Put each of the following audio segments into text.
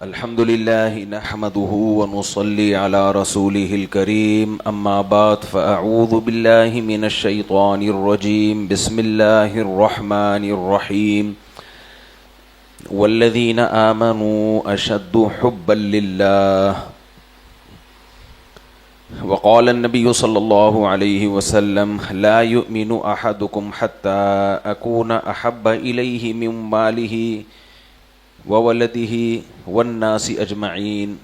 الحمد لله نحمده ونصلي على رسوله الكريم أما بعد فأعوذ بالله من الشيطان الرجيم بسم الله الرحمن الرحيم والذين آمنوا أشد حبا لله وقال النبي صلى الله عليه وسلم لا يؤمن أحدكم حتى أكون أحب إليه من ماله وولده والناس اجمعین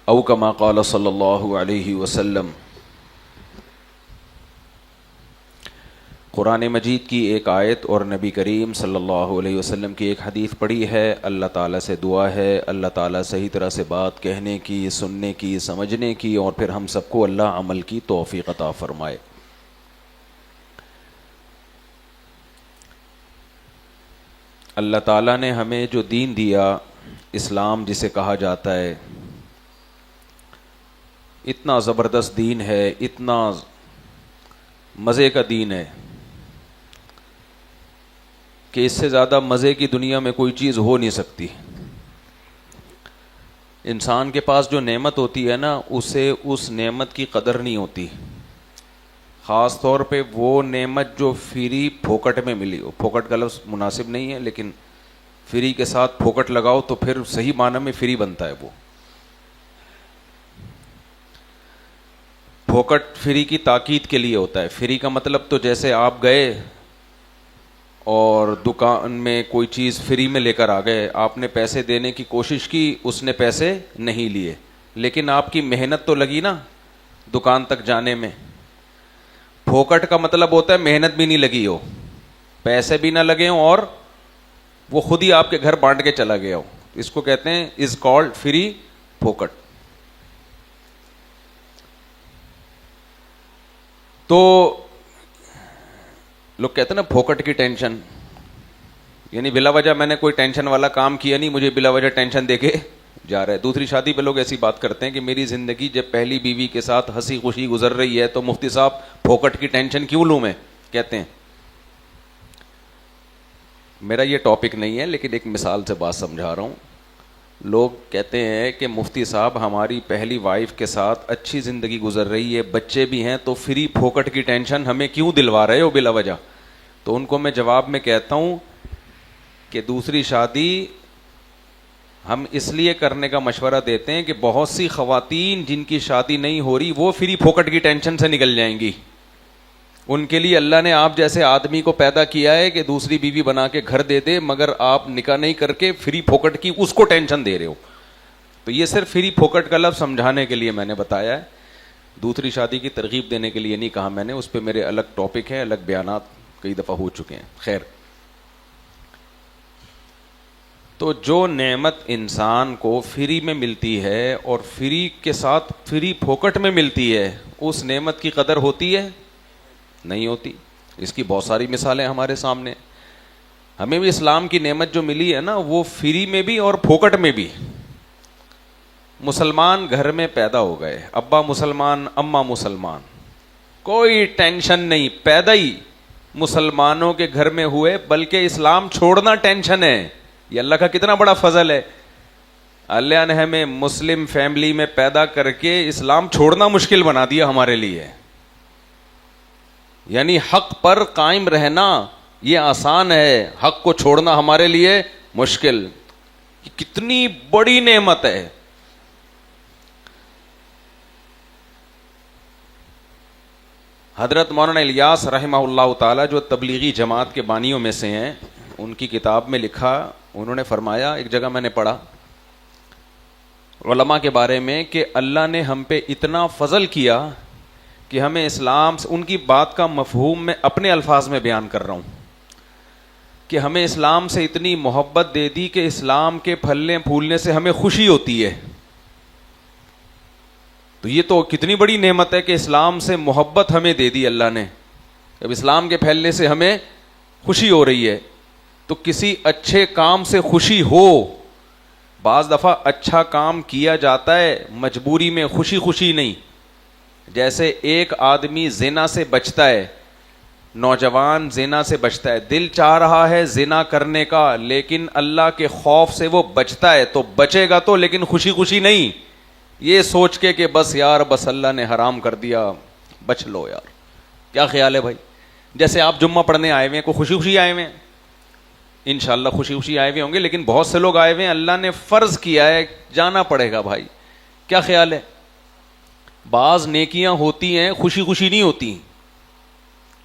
او کما قال صلی اللہ علیہ وسلم۔ قرآن مجید کی ایک آیت اور نبی کریم صلی اللہ علیہ وسلم کی ایک حدیث پڑھی ہے۔ اللہ تعالیٰ سے دعا ہے اللہ تعالیٰ صحیح طرح سے بات کہنے کی، سننے کی، سمجھنے کی، اور پھر ہم سب کو اللہ عمل کی توفیق عطا فرمائے۔ اللہ تعالیٰ نے ہمیں جو دین دیا، اسلام جسے کہا جاتا ہے، اتنا زبردست دین ہے، اتنا مزے کا دین ہے کہ اس سے زیادہ مزے کی دنیا میں کوئی چیز ہو نہیں سکتی۔ انسان کے پاس جو نعمت ہوتی ہے نا، اسے اس نعمت کی قدر نہیں ہوتی، خاص طور پہ وہ نعمت جو فری پھوکٹ میں ملی ہو۔ پھوکٹ کا لفظ مناسب نہیں ہے، لیکن فری کے ساتھ پھوکٹ لگاؤ تو پھر صحیح معنی میں فری بنتا ہے۔ وہ پھوکٹ فری کی تاکید کے لیے ہوتا ہے۔ فری کا مطلب تو جیسے آپ گئے اور دکان میں کوئی چیز فری میں لے کر آ گئے، آپ نے پیسے دینے کی کوشش کی، اس نے پیسے نہیں لیے، لیکن آپ کی محنت تو لگی نا دکان تک جانے میں۔ پھوکٹ کا مطلب ہوتا ہے محنت بھی نہیں لگی ہو، پیسے بھی نہ لگے ہوں، اور وہ خود ہی آپ کے گھر بانٹ کے چلا گیا ہو۔ اس کو کہتے ہیں از کالڈ فری پھوکٹ۔ تو لوگ کہتے ہیں نا پھوکٹ کی ٹینشن، یعنی بلا وجہ میں نے کوئی ٹینشن والا کام کیا نہیں، مجھے بلا وجہ ٹینشن دے کے جا رہا ہے۔ دوسری شادی پہ لوگ ایسی بات کرتے ہیں کہ میری زندگی جب پہلی بیوی کے ساتھ ہنسی خوشی گزر رہی ہے تو مفتی صاحب پھوکٹ کی ٹینشن کیوں لوں میں، کہتے ہیں۔ میرا یہ ٹاپک نہیں ہے، لیکن ایک مثال سے بات سمجھا رہا ہوں۔ لوگ کہتے ہیں کہ مفتی صاحب ہماری پہلی وائف کے ساتھ اچھی زندگی گزر رہی ہے، بچے بھی ہیں، تو فری پھوکٹ کی ٹینشن ہمیں کیوں دلوا رہے ہو بلا وجہ؟ تو ان کو میں جواب میں کہتا ہوں کہ دوسری شادی ہم اس لیے کرنے کا مشورہ دیتے ہیں کہ بہت سی خواتین جن کی شادی نہیں ہو رہی وہ فری پھوکٹ کی ٹینشن سے نکل جائیں گی۔ ان کے لیے اللہ نے آپ جیسے آدمی کو پیدا کیا ہے کہ دوسری بیوی بنا کے گھر دے دے، مگر آپ نکاح نہیں کر کے فری پھوکٹ کی اس کو ٹینشن دے رہے ہو۔ تو یہ صرف فری پھوکٹ کا لفظ سمجھانے کے لیے میں نے بتایا ہے، دوسری شادی کی ترغیب دینے کے لیے نہیں کہا میں نے۔ اس پہ میرے الگ ٹاپک ہیں، الگ بیانات کئی دفعہ ہو چکے ہیں۔ خیر، تو جو نعمت انسان کو فری میں ملتی ہے اور فری کے ساتھ فری پھوکٹ میں ملتی ہے، اس نعمت کی قدر ہوتی ہے؟ نہیں ہوتی۔ اس کی بہت ساری مثالیں ہمارے سامنے۔ ہمیں بھی اسلام کی نعمت جو ملی ہے نا، وہ فری میں بھی اور پھوکٹ میں بھی۔ مسلمان گھر میں پیدا ہو گئے، ابا مسلمان، اماں مسلمان، کوئی ٹینشن نہیں، پیدا ہی مسلمانوں کے گھر میں ہوئے، بلکہ اسلام چھوڑنا ٹینشن ہے۔ یہ اللہ کا کتنا بڑا فضل ہے، اللہ نے ہمیں مسلم فیملی میں پیدا کر کے اسلام چھوڑنا مشکل بنا دیا ہمارے لیے۔ یعنی حق پر قائم رہنا یہ آسان ہے، حق کو چھوڑنا ہمارے لیے مشکل۔ کتنی بڑی نعمت ہے۔ حضرت مولانا الیاس رحمہ اللہ تعالی جو تبلیغی جماعت کے بانیوں میں سے ہیں، ان کی کتاب میں لکھا، انہوں نے فرمایا، ایک جگہ میں نے پڑھا علماء کے بارے میں کہ اللہ نے ہم پہ اتنا فضل کیا کہ ہمیں اسلام سے، ان کی بات کا مفہوم میں اپنے الفاظ میں بیان کر رہا ہوں، کہ ہمیں اسلام سے اتنی محبت دے دی کہ اسلام کے پھلنے پھولنے سے ہمیں خوشی ہوتی ہے۔ تو یہ تو کتنی بڑی نعمت ہے کہ اسلام سے محبت ہمیں دے دی اللہ نے، اب اسلام کے پھیلنے سے ہمیں خوشی ہو رہی ہے۔ تو کسی اچھے کام سے خوشی ہو، بعض دفعہ اچھا کام کیا جاتا ہے مجبوری میں، خوشی خوشی نہیں۔ جیسے ایک آدمی زنا سے بچتا ہے نوجوان زنا سے بچتا ہے, دل چاہ رہا ہے زنا کرنے کا, لیکن اللہ کے خوف سے وہ بچتا ہے, تو بچے گا تو لیکن خوشی خوشی نہیں, یہ سوچ کے کہ بس یار بس اللہ نے حرام کر دیا, بچ لو یار. کیا خیال ہے بھائی؟ جیسے آپ جمعہ پڑھنے آئے ہوئے ہیں, کوئی خوشی خوشی آئے ہوئے ہیں, انشاءاللہ خوشی خوشی آئے ہوئے ہوں گے, لیکن بہت سے لوگ آئے ہوئے ہیں اللہ نے فرض کیا ہے جانا پڑے گا بھائی. کیا خیال ہے؟ بعض نیکیاں ہوتی ہیں خوشی خوشی نہیں ہوتی,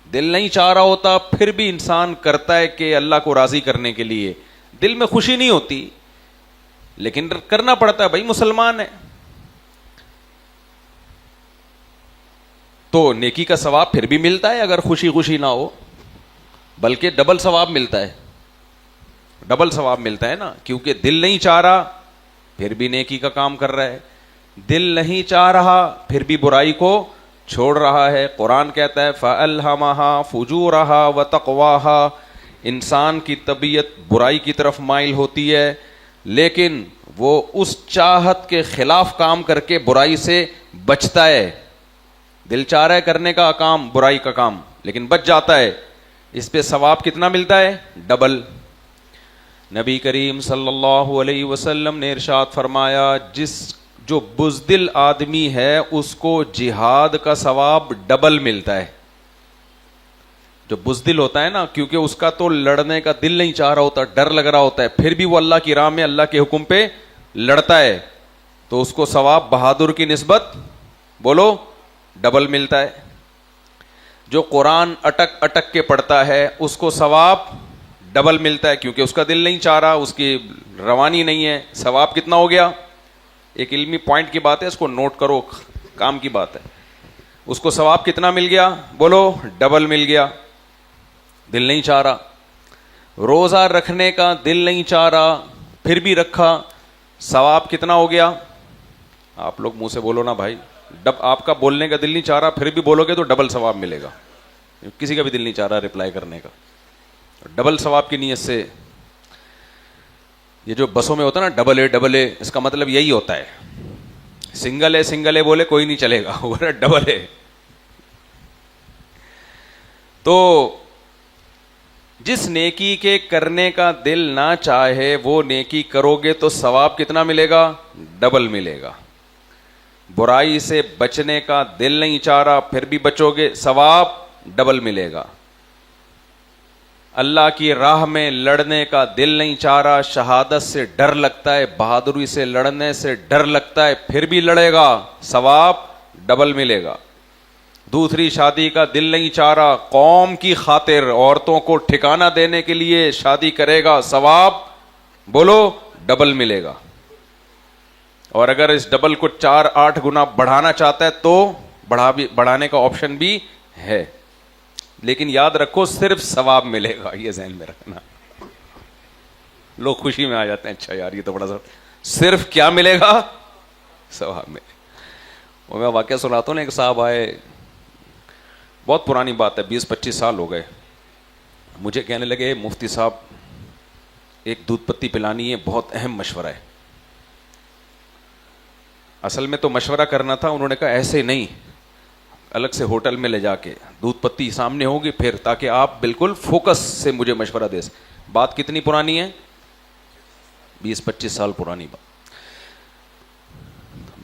دل نہیں چاہ رہا ہوتا, پھر بھی انسان کرتا ہے کہ اللہ کو راضی کرنے کے لیے, دل میں خوشی نہیں ہوتی لیکن کرنا پڑتا ہے بھائی, مسلمان ہے. تو نیکی کا ثواب پھر بھی ملتا ہے اگر خوشی خوشی نہ ہو, بلکہ ڈبل ثواب ملتا ہے, ڈبل ثواب ملتا ہے نا, کیونکہ دل نہیں چاہ رہا پھر بھی نیکی کا کام کر رہا ہے, دل نہیں چاہ رہا پھر بھی برائی کو چھوڑ رہا ہے. قرآن کہتا ہے فَأَلْهَمَهَا فُجُورَهَا وَتَقْوَاهَا, انسان کی طبیعت برائی کی طرف مائل ہوتی ہے, لیکن وہ اس چاہت کے خلاف کام کر کے برائی سے بچتا ہے. دل چاہ رہا ہے کرنے کا کام, برائی کا کام, لیکن بچ جاتا ہے. اس پہ ثواب کتنا ملتا ہے؟ ڈبل. نبی کریم صلی اللہ علیہ وسلم نے ارشاد فرمایا, جو بزدل آدمی ہے اس کو جہاد کا ثواب ڈبل ملتا ہے. جو بزدل ہوتا ہے نا, کیونکہ اس کا تو لڑنے کا دل نہیں چاہ رہا ہوتا, ڈر لگ رہا ہوتا ہے, پھر بھی وہ اللہ کی راہ میں اللہ کے حکم پہ لڑتا ہے, تو اس کو ثواب بہادر کی نسبت بولو ڈبل ملتا ہے. جو قرآن اٹک اٹک کے پڑھتا ہے اس کو ثواب ڈبل ملتا ہے, کیونکہ اس کا دل نہیں چاہ رہا, اس کی روانی نہیں ہے. ثواب کتنا ہو گیا؟ ایک علمی پوائنٹ کی بات ہے, اس کو نوٹ کرو, کام کی بات ہے. اس کو ثواب کتنا مل گیا؟ بولو ڈبل مل گیا. دل نہیں چاہ رہا, روزہ رکھنے کا دل نہیں چاہ رہا پھر بھی رکھا, ثواب کتنا ہو گیا؟ آپ لوگ منہ سے بولو نا بھائی, آپ کا بولنے کا دل نہیں چاہ رہا پھر بھی بولو گے تو ڈبل ثواب ملے گا. کسی کا بھی دل نہیں چاہ رہا ریپلائی کرنے کا, ڈبل ثواب کی نیت سے. یہ جو بسوں میں ہوتا ہے نا ڈبل اے ڈبل اے, اس کا مطلب یہی ہوتا ہے, سنگل اے بولے کوئی نہیں چلے گا, ڈبل اے. تو جس نیکی کے کرنے کا دل نہ چاہے وہ نیکی کرو گے تو ثواب کتنا ملے گا؟ ڈبل ملے گا. برائی سے بچنے کا دل نہیں چاہ رہا پھر بھی بچو گے, ثواب ڈبل ملے گا. اللہ کی راہ میں لڑنے کا دل نہیں چاہ رہا, شہادت سے ڈر لگتا ہے, بہادری سے لڑنے سے ڈر لگتا ہے, پھر بھی لڑے گا, ثواب ڈبل ملے گا. دوسری شادی کا دل نہیں چاہ رہا, قوم کی خاطر عورتوں کو ٹھکانہ دینے کے لیے شادی کرے گا, ثواب بولو ڈبل ملے گا. اور اگر اس ڈبل کو 4-8 گنا بڑھانا چاہتا ہے تو بڑھانے کا آپشن بھی ہے, لیکن یاد رکھو صرف ثواب ملے گا, یہ ذہن میں رکھنا. لوگ خوشی میں آ جاتے ہیں, اچھا یار یہ تو بڑا صرف کیا ملے گا؟ ثواب ملے. اور میں واقعہ سناتا ہوں نا, ایک صاحب آئے, بہت پرانی بات ہے, 20-25 سال ہو گئے, مجھے کہنے لگے مفتی صاحب ایک دودھ پتی پلانی ہے, بہت اہم مشورہ ہے. اصل میں تو مشورہ کرنا تھا, انہوں نے کہا ایسے نہیں, الگ سے ہوٹل میں لے جا کے دودھ پتی سامنے ہوگی پھر, تاکہ آپ بالکل فوکس سے مجھے مشورہ دے سکیں. بات کتنی پرانی ہے؟ 20-25 سال پرانی بات.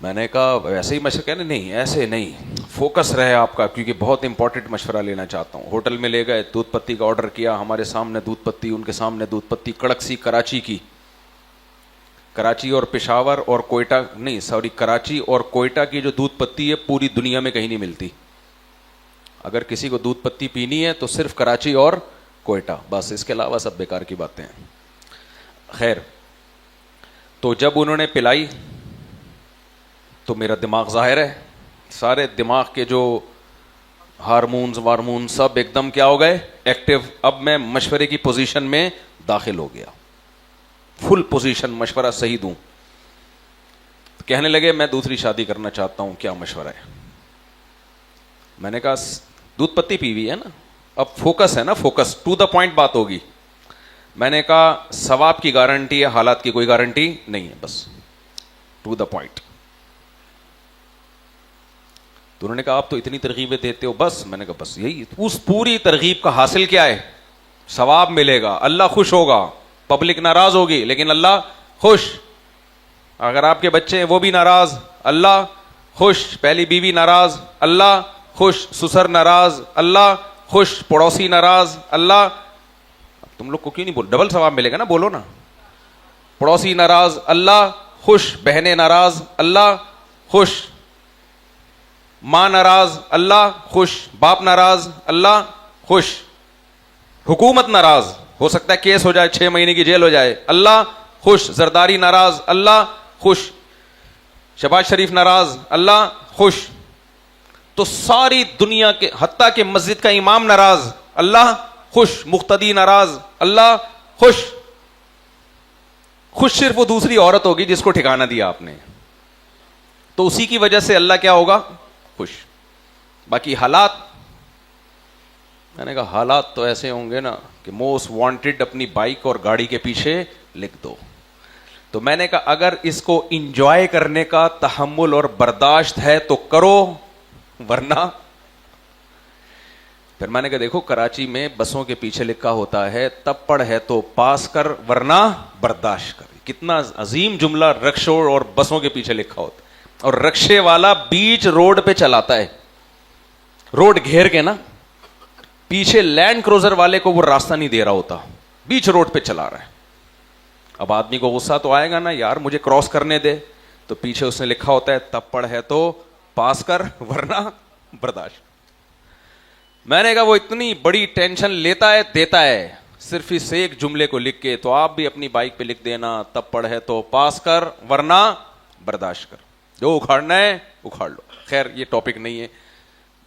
میں نے کہا ویسے ہی مشورہ, کہنے نہیں ایسے نہیں, فوکس رہے آپ کا, کیونکہ بہت امپورٹنٹ مشورہ لینا چاہتا ہوں. ہوٹل میں لے گئے, دودھ پتی کا آرڈر کیا, ہمارے سامنے دودھ پتی, ان کے سامنے دودھ پتی, کڑک سی کراچی کی. کراچی اور پشاور اور کوئٹہ نہیں, سوری, کراچی اور کوئٹہ کی جو دودھ پتی ہے پوری دنیا میں کہیں نہیں ملتی. اگر کسی کو دودھ پتی پینی ہے تو صرف کراچی اور کوئٹہ, بس, اس کے علاوہ سب بیکار کی باتیں ہیں. خیر, تو جب انہوں نے پلائی تو میرا دماغ ظاہر ہے, سارے دماغ کے جو ہارمونز وارمون سب ایک دم کیا ہو گئے؟ ایکٹیو. اب میں مشورے کی پوزیشن میں داخل ہو گیا, فل پوزیشن, مشورہ صحیح دوں. کہنے لگے میں دوسری شادی کرنا چاہتا ہوں, کیا مشورہ ہے؟ میں نے کہا دودھ پتی پی ہوئی ہے نا, اب فوکس ہے نا, فوکس ٹو دا پوائنٹ بات ہوگی. میں نے کہا ثواب کی گارنٹی ہے, حالات کی کوئی گارنٹی نہیں ہے, بس ٹو دا پوائنٹ. تو انہوں نے کہا آپ تو اتنی ترغیبیں دیتے ہو بس. میں نے کہا بس یہی. اس پوری ترغیب کا حاصل کیا ہے؟ ثواب ملے گا, اللہ خوش ہوگا, پبلک ناراض ہوگی لیکن اللہ خوش. اگر آپ کے بچے ہیں وہ بھی ناراض, اللہ خوش. پہلی بیوی ناراض, اللہ خوش. سسر ناراض, اللہ خوش. پڑوسی ناراض, اللہ. تم لوگ کو کیوں نہیں بول, ڈبل ثواب ملے گا نا, بولو نا. پڑوسی ناراض, اللہ خوش. بہنیں ناراض, اللہ خوش. ماں ناراض, اللہ خوش. باپ ناراض, اللہ خوش. حکومت ناراض, ہو سکتا ہے کیس ہو جائے, 6 مہینے کی جیل ہو جائے, اللہ خوش. زرداری ناراض, اللہ خوش. شہباز شریف ناراض, اللہ خوش. تو ساری دنیا کے, حتیٰ کہ مسجد کا امام ناراض, اللہ خوش. مقتدی ناراض, اللہ خوش. خوش صرف وہ دوسری عورت ہوگی جس کو ٹھکانہ دیا آپ نے, تو اسی کی وجہ سے اللہ کیا ہوگا؟ خوش. باقی حالات, میں نے کہا حالات تو ایسے ہوں گے نا کہ موسٹ وانٹڈ اپنی بائک اور گاڑی کے پیچھے لکھ دو. تو میں نے کہا اگر اس کو انجوائے کرنے کا تحمل اور برداشت ہے تو کرو, ورنہ. پھر میں نے کہا دیکھو کراچی میں بسوں کے پیچھے لکھا ہوتا ہے تپڑ ہے تو پاس کر ورنہ برداشت کر. کتنا عظیم جملہ رکشوں اور بسوں کے پیچھے لکھا ہوتا ہے. اور رکشے والا بیچ روڈ پہ چلاتا ہے, روڈ گھیر کے نا, پیچھے لینڈ کروزر والے کو وہ راستہ نہیں دے رہا ہوتا, بیچ روڈ پہ چلا رہا ہے. اب آدمی کو غصہ تو آئے گا نا, یار مجھے کراس کرنے دے. تو پیچھے اس نے لکھا ہوتا ہے تپڑ ہے تو پاس کر ورنہ برداشت. میں نے کہا وہ اتنی بڑی ٹینشن لیتا ہے دیتا ہے صرف اس ایک جملے کو لکھ کے, تو آپ بھی اپنی بائک پہ لکھ دینا تپڑ ہے تو پاس کر ورنہ برداشت کر. جو اکھاڑنا ہے اکھاڑ لو. خیر یہ ٹاپک نہیں ہے,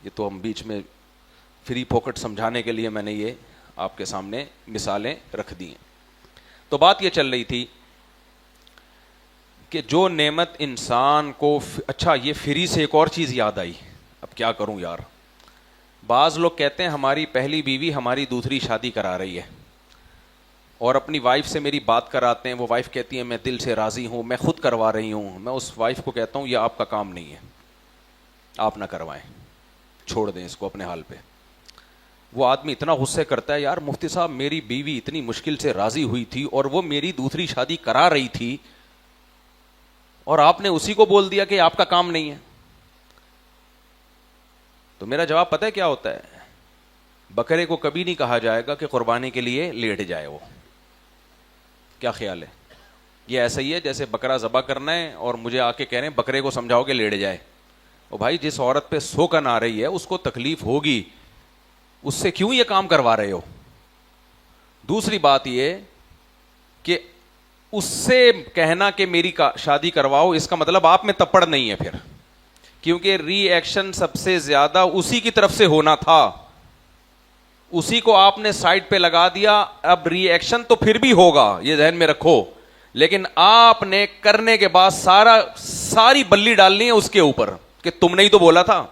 یہ تو ہم بیچ میں فری پاکٹ سمجھانے کے لیے میں نے یہ آپ کے سامنے مثالیں رکھ دی ہیں. تو بات یہ چل رہی تھی کہ جو نعمت انسان کو اچھا, یہ فری سے ایک اور چیز یاد آئی, اب کیا کروں یار. بعض لوگ کہتے ہیں ہماری پہلی بیوی ہماری دوسری شادی کرا رہی ہے, اور اپنی وائف سے میری بات کراتے ہیں. وہ وائف کہتی ہے میں دل سے راضی ہوں, میں خود کروا رہی ہوں. میں اس وائف کو کہتا ہوں یہ آپ کا کام نہیں ہے, آپ نہ کروائیں, چھوڑ دیں اس کو اپنے حال پہ. وہ آدمی اتنا غصے کرتا ہے, یار مفتی صاحب میری بیوی اتنی مشکل سے راضی ہوئی تھی اور وہ میری دوسری شادی کرا رہی تھی, اور آپ نے اسی کو بول دیا کہ آپ کا کام نہیں ہے. تو میرا جواب پتہ ہے کیا ہوتا ہے؟ بکرے کو کبھی نہیں کہا جائے گا کہ قربانی کے لیے لیٹ جائے. وہ کیا خیال ہے؟ یہ ایسا ہی ہے جیسے بکرا ذبح کرنا ہے اور مجھے آ کے کہہ رہے ہیں بکرے کو سمجھاؤ کہ لیٹ جائے. اور بھائی جس عورت پہ سوکن آ رہی ہے اس کو تکلیف ہوگی, اس سے کیوں یہ کام کروا رہے ہو؟ دوسری بات یہ کہ اس سے کہنا کہ میری شادی کرواؤ, اس کا مطلب آپ میں تپڑ نہیں ہے پھر, کیونکہ ری ایکشن سب سے زیادہ اسی کی طرف سے ہونا تھا, اسی کو آپ نے سائڈ پہ لگا دیا. اب ری ایکشن تو پھر بھی ہوگا, یہ ذہن میں رکھو, لیکن آپ نے کرنے کے بعد ساری بلی ڈالنی ہے اس کے اوپر کہ تم نے ہی تو بولا تھا,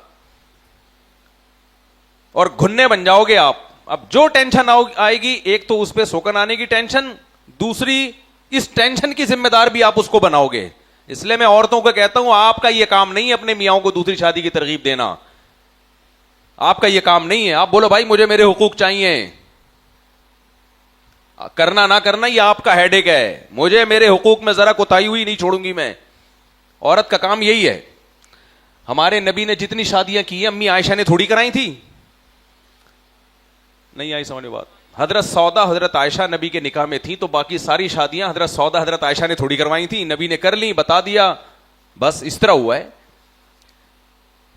اور گھننے بن جاؤ گے آپ. اب جو ٹینشن آئے گی, ایک تو اس پہ سوکن آنے کی ٹینشن, دوسری اس ٹینشن کی ذمہ دار بھی آپ اس کو بناؤ گے. اس لیے میں عورتوں کو کہتا ہوں آپ کا یہ کام نہیں ہے اپنے میاں کو دوسری شادی کی ترغیب دینا, آپ کا یہ کام نہیں ہے. آپ بولو بھائی مجھے میرے حقوق چاہیے, کرنا نہ کرنا یہ آپ کا ہیڈ ایک ہے, مجھے میرے حقوق میں ذرا کوتاہی ہوئی نہیں چھوڑوں گی میں. عورت کا کام یہی ہے. ہمارے نبی نے جتنی شادیاں کی ہیں امی عائشہ نے تھوڑی کرائی تھی, نہیں آئی سمجھ بات. حضرت سودا حضرت عائشہ نبی کے نکاح میں تھی, تو باقی ساری شادیاں حضرت سودا حضرت عائشہ نے تھوڑی کروائی تھی, نبی نے کر لی, بتا دیا, بس اس طرح ہوا ہے.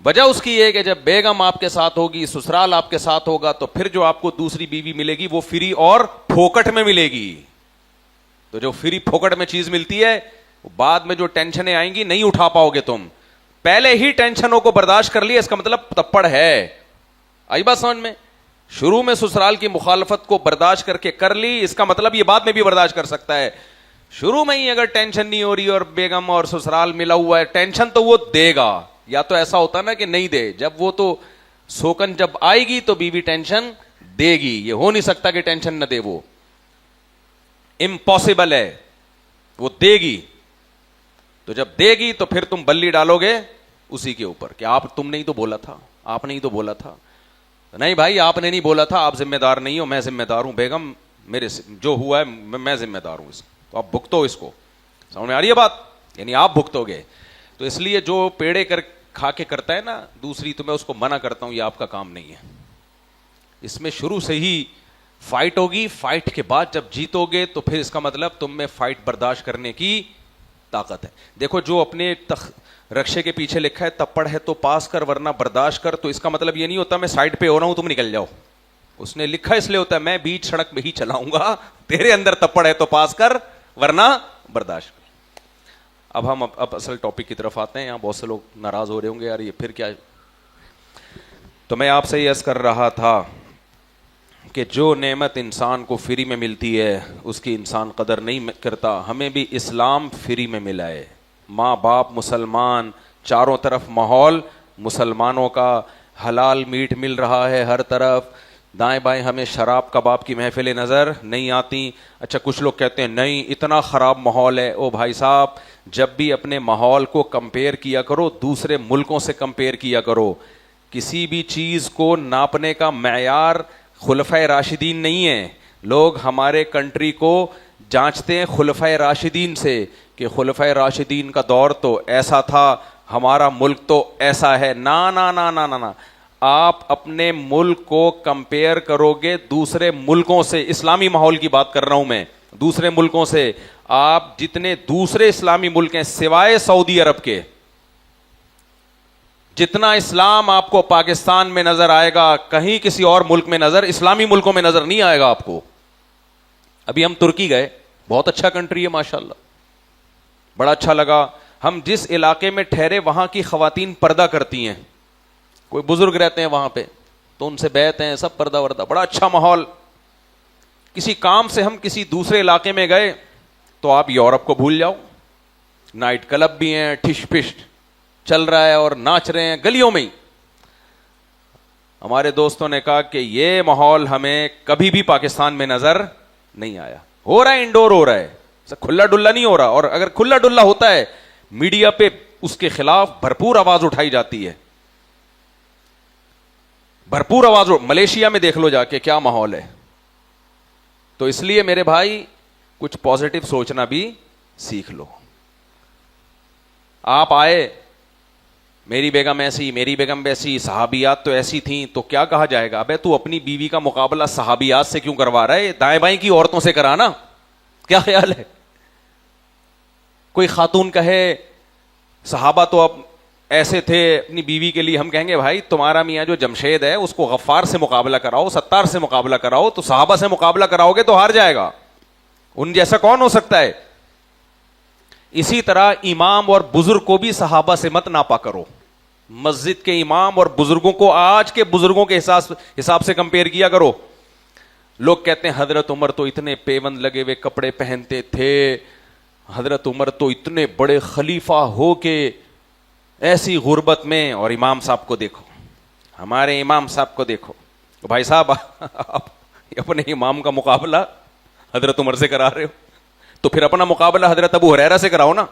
وجہ اس کی یہ کہ جب بیگم آپ کے ساتھ ہوگی, سسرال آپ کے ساتھ ہوگا, تو پھر جو آپ کو دوسری بیوی ملے گی وہ فری اور پھوکٹ میں ملے گی. تو جو فری پھوکٹ میں چیز ملتی ہے بعد میں جو ٹینشنیں آئیں گی نہیں اٹھا پاؤ گے تم. پہلے ہی ٹینشنوں کو برداشت کر لیا, اس کا مطلب تپڑ ہے. آئی بات سمجھ میں؟ شروع میں سسرال کی مخالفت کو برداشت کر کے کر لی, اس کا مطلب یہ بعد میں بھی برداشت کر سکتا ہے. شروع میں ہی اگر ٹینشن نہیں ہو رہی اور بیگم اور سسرال ملا ہوا ہے, ٹینشن تو وہ دے گا. یا تو ایسا ہوتا نا کہ نہیں دے, جب وہ تو سوکن جب آئے گی تو بیوی ٹینشن دے گی. یہ ہو نہیں سکتا کہ ٹینشن نہ دے, وہ امپاسبل ہے, وہ دے گی. تو جب دے گی تو پھر تم بلی ڈالو گے اسی کے اوپر کہ تم نے ہی تو بولا تھا, آپ نے ہی تو بولا تھا. نہیں بھائی آپ نے نہیں بولا تھا, آپ ذمہ دار نہیں ہو, میں ذمہ دار ہوں بیگم, میرے جو ہوا ہے میں ذمہ دار ہوں اس تو آپ بھگتو اس کو. سمجھ میں آ رہی ہے بات؟ یعنی آپ بھگتو گے. تو اس لیے جو پیڑے کھا کے کرتا ہے نا دوسری, تو میں اس کو منع کرتا ہوں, یہ آپ کا کام نہیں ہے. اس میں شروع سے ہی فائٹ ہوگی, فائٹ کے بعد جب جیتو گے تو پھر اس کا مطلب تم میں فائٹ برداشت کرنے کی طاقت ہے. دیکھو جو اپنے رکشے کے پیچھے لکھا ہے تپڑ ہے تو پاس کر ورنہ برداشت کر, تو اس کا مطلب یہ نہیں ہوتا میں سائڈ پہ ہو رہا ہوں تم نکل جاؤ. اس نے لکھا اس لیے ہوتا ہے میں بیچ سڑک میں ہی چلاؤں گا, تیرے اندر تپڑ ہے تو پاس کر ورنہ برداشت کر. اب ہم اب اصل ٹاپک کی طرف آتے ہیں. یہاں بہت سے لوگ ناراض ہو رہے ہوں گے یار یہ پھر کیا ہے. تو میں آپ سے یہ عرض کر رہا تھا کہ جو نعمت انسان کو فری میں ملتی ہے اس کی انسان قدر نہیں کرتا. ہمیں بھی اسلام فری میں ملا ہے, ماں باپ مسلمان, چاروں طرف ماحول مسلمانوں کا, حلال میٹ مل رہا ہے ہر طرف, دائیں بائیں ہمیں شراب کباب کی محفلیں نظر نہیں آتی. اچھا کچھ لوگ کہتے ہیں نہیں اتنا خراب ماحول ہے. او بھائی صاحب جب بھی اپنے ماحول کو کمپیئر کیا کرو دوسرے ملکوں سے کمپیئر کیا کرو. کسی بھی چیز کو ناپنے کا معیار خلفائے راشدین نہیں ہے. لوگ ہمارے کنٹری کو جانچتے ہیں خلفائے راشدین سے کہ خلفائے راشدین کا دور تو ایسا تھا, ہمارا ملک تو ایسا ہے. نا نا نا نا نا نا, آپ اپنے ملک کو کمپیئر کرو گے دوسرے ملکوں سے, اسلامی ماحول کی بات کر رہا ہوں میں, دوسرے ملکوں سے. آپ جتنے دوسرے اسلامی ملک ہیں سوائے سعودی عرب کے, جتنا اسلام آپ کو پاکستان میں نظر آئے گا کہیں کسی اور ملک میں اسلامی ملکوں میں نظر نہیں آئے گا آپ کو. ابھی ہم ترکی گئے, بہت اچھا کنٹری ہے ماشاءاللہ, بڑا اچھا لگا. ہم جس علاقے میں ٹھہرے وہاں کی خواتین پردہ کرتی ہیں, کوئی بزرگ رہتے ہیں وہاں پہ تو ان سے بیعت ہیں, سب پردہ وردہ, بڑا اچھا ماحول. کسی کام سے ہم کسی دوسرے علاقے میں گئے تو آپ یورپ کو بھول جاؤ, نائٹ کلب بھی ہیں, ٹھش پش چل رہا ہے اور ناچ رہے ہیں گلیوں میں ہی. ہمارے دوستوں نے کہا کہ یہ ماحول ہمیں کبھی بھی پاکستان میں نظر نہیں آیا. ہو رہا ہے انڈور ہو رہا ہے, کھلا ڈلا نہیں ہو رہا, اور اگر کھلا ڈلا ہوتا ہے میڈیا پہ اس کے خلاف بھرپور آواز اٹھائی جاتی ہے, بھرپور آواز. ملیشیا میں دیکھ لو جا کے کیا ماحول ہے. تو اس لیے میرے بھائی کچھ پازیٹو سوچنا بھی سیکھ لو. آپ آئے میری بیگم ایسی, میری بیگم ویسی, صحابیات تو ایسی تھیں, تو کیا کہا جائے گا؟ ابے تو اپنی بیوی کا مقابلہ صحابیات سے کیوں کروا رہا ہے؟ دائیں بائیں کی عورتوں سے کرانا. کیا خیال ہے؟ کوئی خاتون کہے صحابہ تو اب ایسے تھے اپنی بیوی کے لیے, ہم کہیں گے بھائی تمہارا میاں جو جمشید ہے اس کو غفار سے مقابلہ کراؤ, ستار سے مقابلہ کراؤ, تو صحابہ سے مقابلہ کراؤ گے تو ہار جائے گا. ان جیسا کون ہو سکتا ہے؟ اسی طرح امام اور بزرگ کو بھی صحابہ سے مت ناپا کرو. مسجد کے امام اور بزرگوں کو آج کے بزرگوں کے حساب سے کمپیئر کیا کرو. لوگ کہتے ہیں حضرت عمر تو اتنے پیوند لگے ہوئے کپڑے پہنتے تھے, حضرت عمر تو اتنے بڑے خلیفہ ہو کے ایسی غربت میں, اور امام صاحب کو دیکھو, ہمارے امام صاحب کو دیکھو. بھائی صاحب آپ اپنے امام کا مقابلہ حضرت عمر سے کرا رہے ہو, تو پھر اپنا مقابلہ حضرت ابو ہریرہ سے کراؤ نا.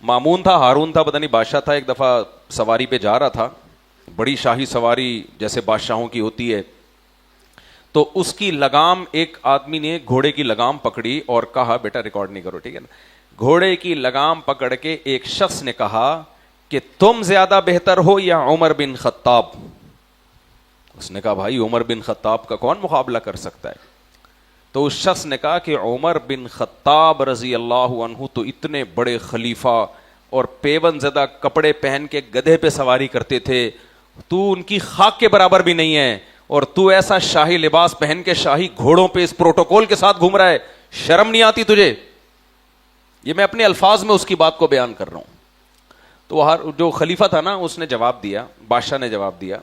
مامون تھا, ہارون تھا, پتہ نہیں بادشاہ تھا, ایک دفعہ سواری پہ جا رہا تھا, بڑی شاہی سواری جیسے بادشاہوں کی ہوتی ہے, تو اس کی لگام ایک آدمی نے گھوڑے کی لگام پکڑی اور کہا, بیٹا ریکارڈ نہیں کرو ٹھیک ہے نا, گھوڑے کی لگام پکڑ کے ایک شخص نے کہا کہ تم زیادہ بہتر ہو یا عمر بن خطاب. اس نے کہا بھائی عمر بن خطاب کا کون مقابلہ کر سکتا ہے؟ تو اس شخص نے کہا کہ عمر بن خطاب رضی اللہ عنہ تو اتنے بڑے خلیفہ اور پیون زدہ کپڑے پہن کے گدھے پہ سواری کرتے تھے, تو ان کی خاک کے برابر بھی نہیں ہے, اور تو ایسا شاہی لباس پہن کے شاہی گھوڑوں پہ اس پروٹوکول کے ساتھ گھوم رہا ہے, شرم نہیں آتی تجھے؟ یہ میں اپنے الفاظ میں اس کی بات کو بیان کر رہا ہوں. تو جو خلیفہ تھا نا اس نے جواب دیا, بادشاہ نے جواب دیا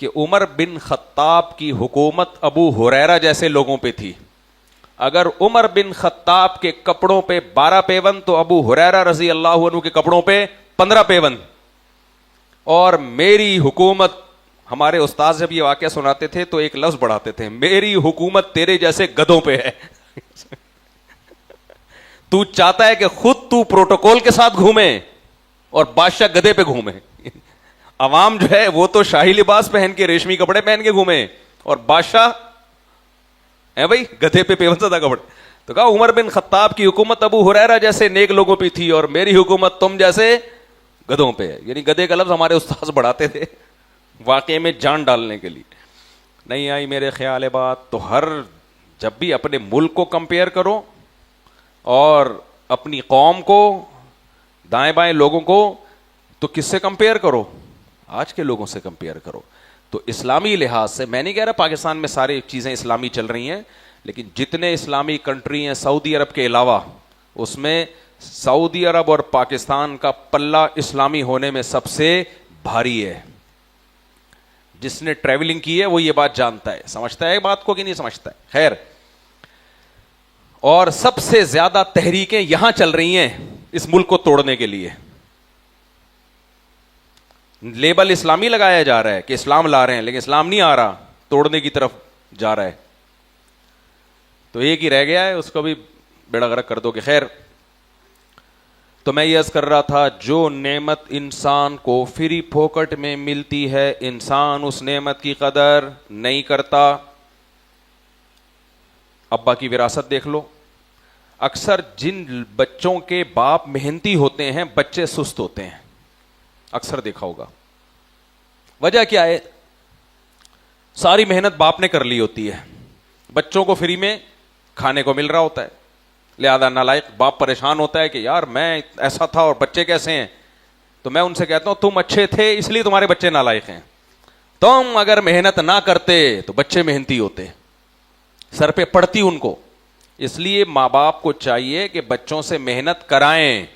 کہ عمر بن خطاب کی حکومت ابو ہریرہ جیسے لوگوں پہ تھی. اگر عمر بن خطاب کے کپڑوں پہ 12 پیون تو ابو ہریرہ رضی اللہ عنہ کے کپڑوں پہ 15 پیون. اور میری حکومت, ہمارے استاد جب یہ واقعہ سناتے تھے تو ایک لفظ بڑھاتے تھے, میری حکومت تیرے جیسے گدھوں پہ ہے. تو چاہتا ہے کہ خود تو پروٹوکول کے ساتھ گھومے اور بادشاہ گدھے پہ گھومے. عوام جو ہے وہ تو شاہی لباس پہن کے ریشمی کپڑے پہن کے گھومے, اور بادشاہ ہے بھائی گدھے پہ پیون زدہ کپڑے. تو کہا عمر بن خطاب کی حکومت ابو ہریرہ جیسے نیک لوگوں پہ تھی, اور میری حکومت تم جیسے گدھوں پہ ہے. یعنی گدھے کا لفظ ہمارے استاذ بڑھاتے تھے واقعے میں جان ڈالنے کے لیے. نہیں آئی میرے خیال ہے بات. تو ہر جب بھی اپنے ملک کو کمپیئر کرو اور اپنی قوم کو, دائیں بائیں لوگوں کو, تو کس سے کمپیئر کرو؟ آج کے لوگوں سے کمپیئر کرو. تو اسلامی لحاظ سے میں نہیں کہہ رہا پاکستان میں ساری چیزیں اسلامی چل رہی ہیں, لیکن جتنے اسلامی کنٹری ہیں سعودی عرب کے علاوہ, اس میں سعودی عرب اور پاکستان کا پلہ اسلامی ہونے میں سب سے بھاری ہے. جس نے ٹریولنگ کی ہے وہ یہ بات جانتا ہے, سمجھتا ہے بات کو کہ نہیں سمجھتا ہے. خیر, اور سب سے زیادہ تحریکیں یہاں چل رہی ہیں اس ملک کو توڑنے کے لیے. لیبل اسلامی لگایا جا رہا ہے کہ اسلام لا رہے ہیں, لیکن اسلام نہیں آ رہا, توڑنے کی طرف جا رہا ہے. تو ایک ہی رہ گیا ہے, اس کو بھی بیڑا غرق کر دو کہ خیر. تو میں یہ عرض کر رہا تھا, جو نعمت انسان کو فری پھوکٹ میں ملتی ہے انسان اس نعمت کی قدر نہیں کرتا. ابا کی وراثت دیکھ لو, اکثر جن بچوں کے باپ محنتی ہوتے ہیں بچے سست ہوتے ہیں, اکثر دیکھا ہوگا. وجہ کیا ہے؟ ساری محنت باپ نے کر لی ہوتی ہے, بچوں کو فری میں کھانے کو مل رہا ہوتا ہے, لہذا نالائق باپ پریشان ہوتا ہے کہ یار میں ایسا تھا اور بچے کیسے ہیں. تو میں ان سے کہتا ہوں تم اچھے تھے اس لیے تمہارے بچے نالائق ہیں, تم اگر محنت نہ کرتے تو بچے محنتی ہوتے, سر پہ پڑتی ان کو. اس لیے ماں باپ کو چاہیے کہ بچوں سے محنت کرائیں.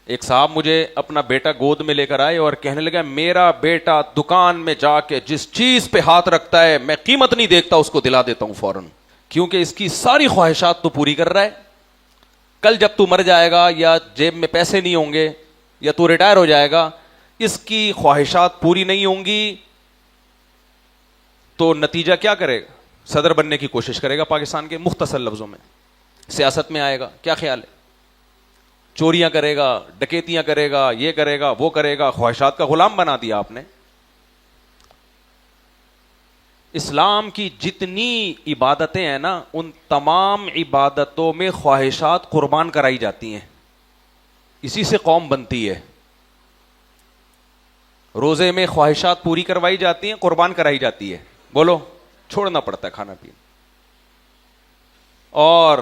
ایک صاحب مجھے اپنا بیٹا گود میں لے کر آئے اور کہنے لگا میرا بیٹا دکان میں جا کے جس چیز پہ ہاتھ رکھتا ہے میں قیمت نہیں دیکھتا, اس کو دلا دیتا ہوں فوراً, کیونکہ اس کی ساری خواہشات تو پوری کر رہا ہے. کل جب تو مر جائے گا یا جیب میں پیسے نہیں ہوں گے یا تو ریٹائر ہو جائے گا, اس کی خواہشات پوری نہیں ہوں گی, تو نتیجہ کیا کرے گا؟ صدر بننے کی کوشش کرے گا پاکستان کے. مختصر لفظوں میں سیاست میں آئے گا, کیا خیال ہے؟ چوریاں کرے گا, ڈکیتیاں کرے گا, یہ کرے گا, وہ کرے گا, خواہشات کا غلام بنا دیا آپ نے. اسلام کی جتنی عبادتیں ہیں نا, ان تمام عبادتوں میں خواہشات قربان کرائی جاتی ہیں, اسی سے قوم بنتی ہے. روزے میں خواہشات پوری کروائی جاتی ہیں, قربان کرائی جاتی ہے. بولو, چھوڑنا پڑتا ہے کھانا پینا. اور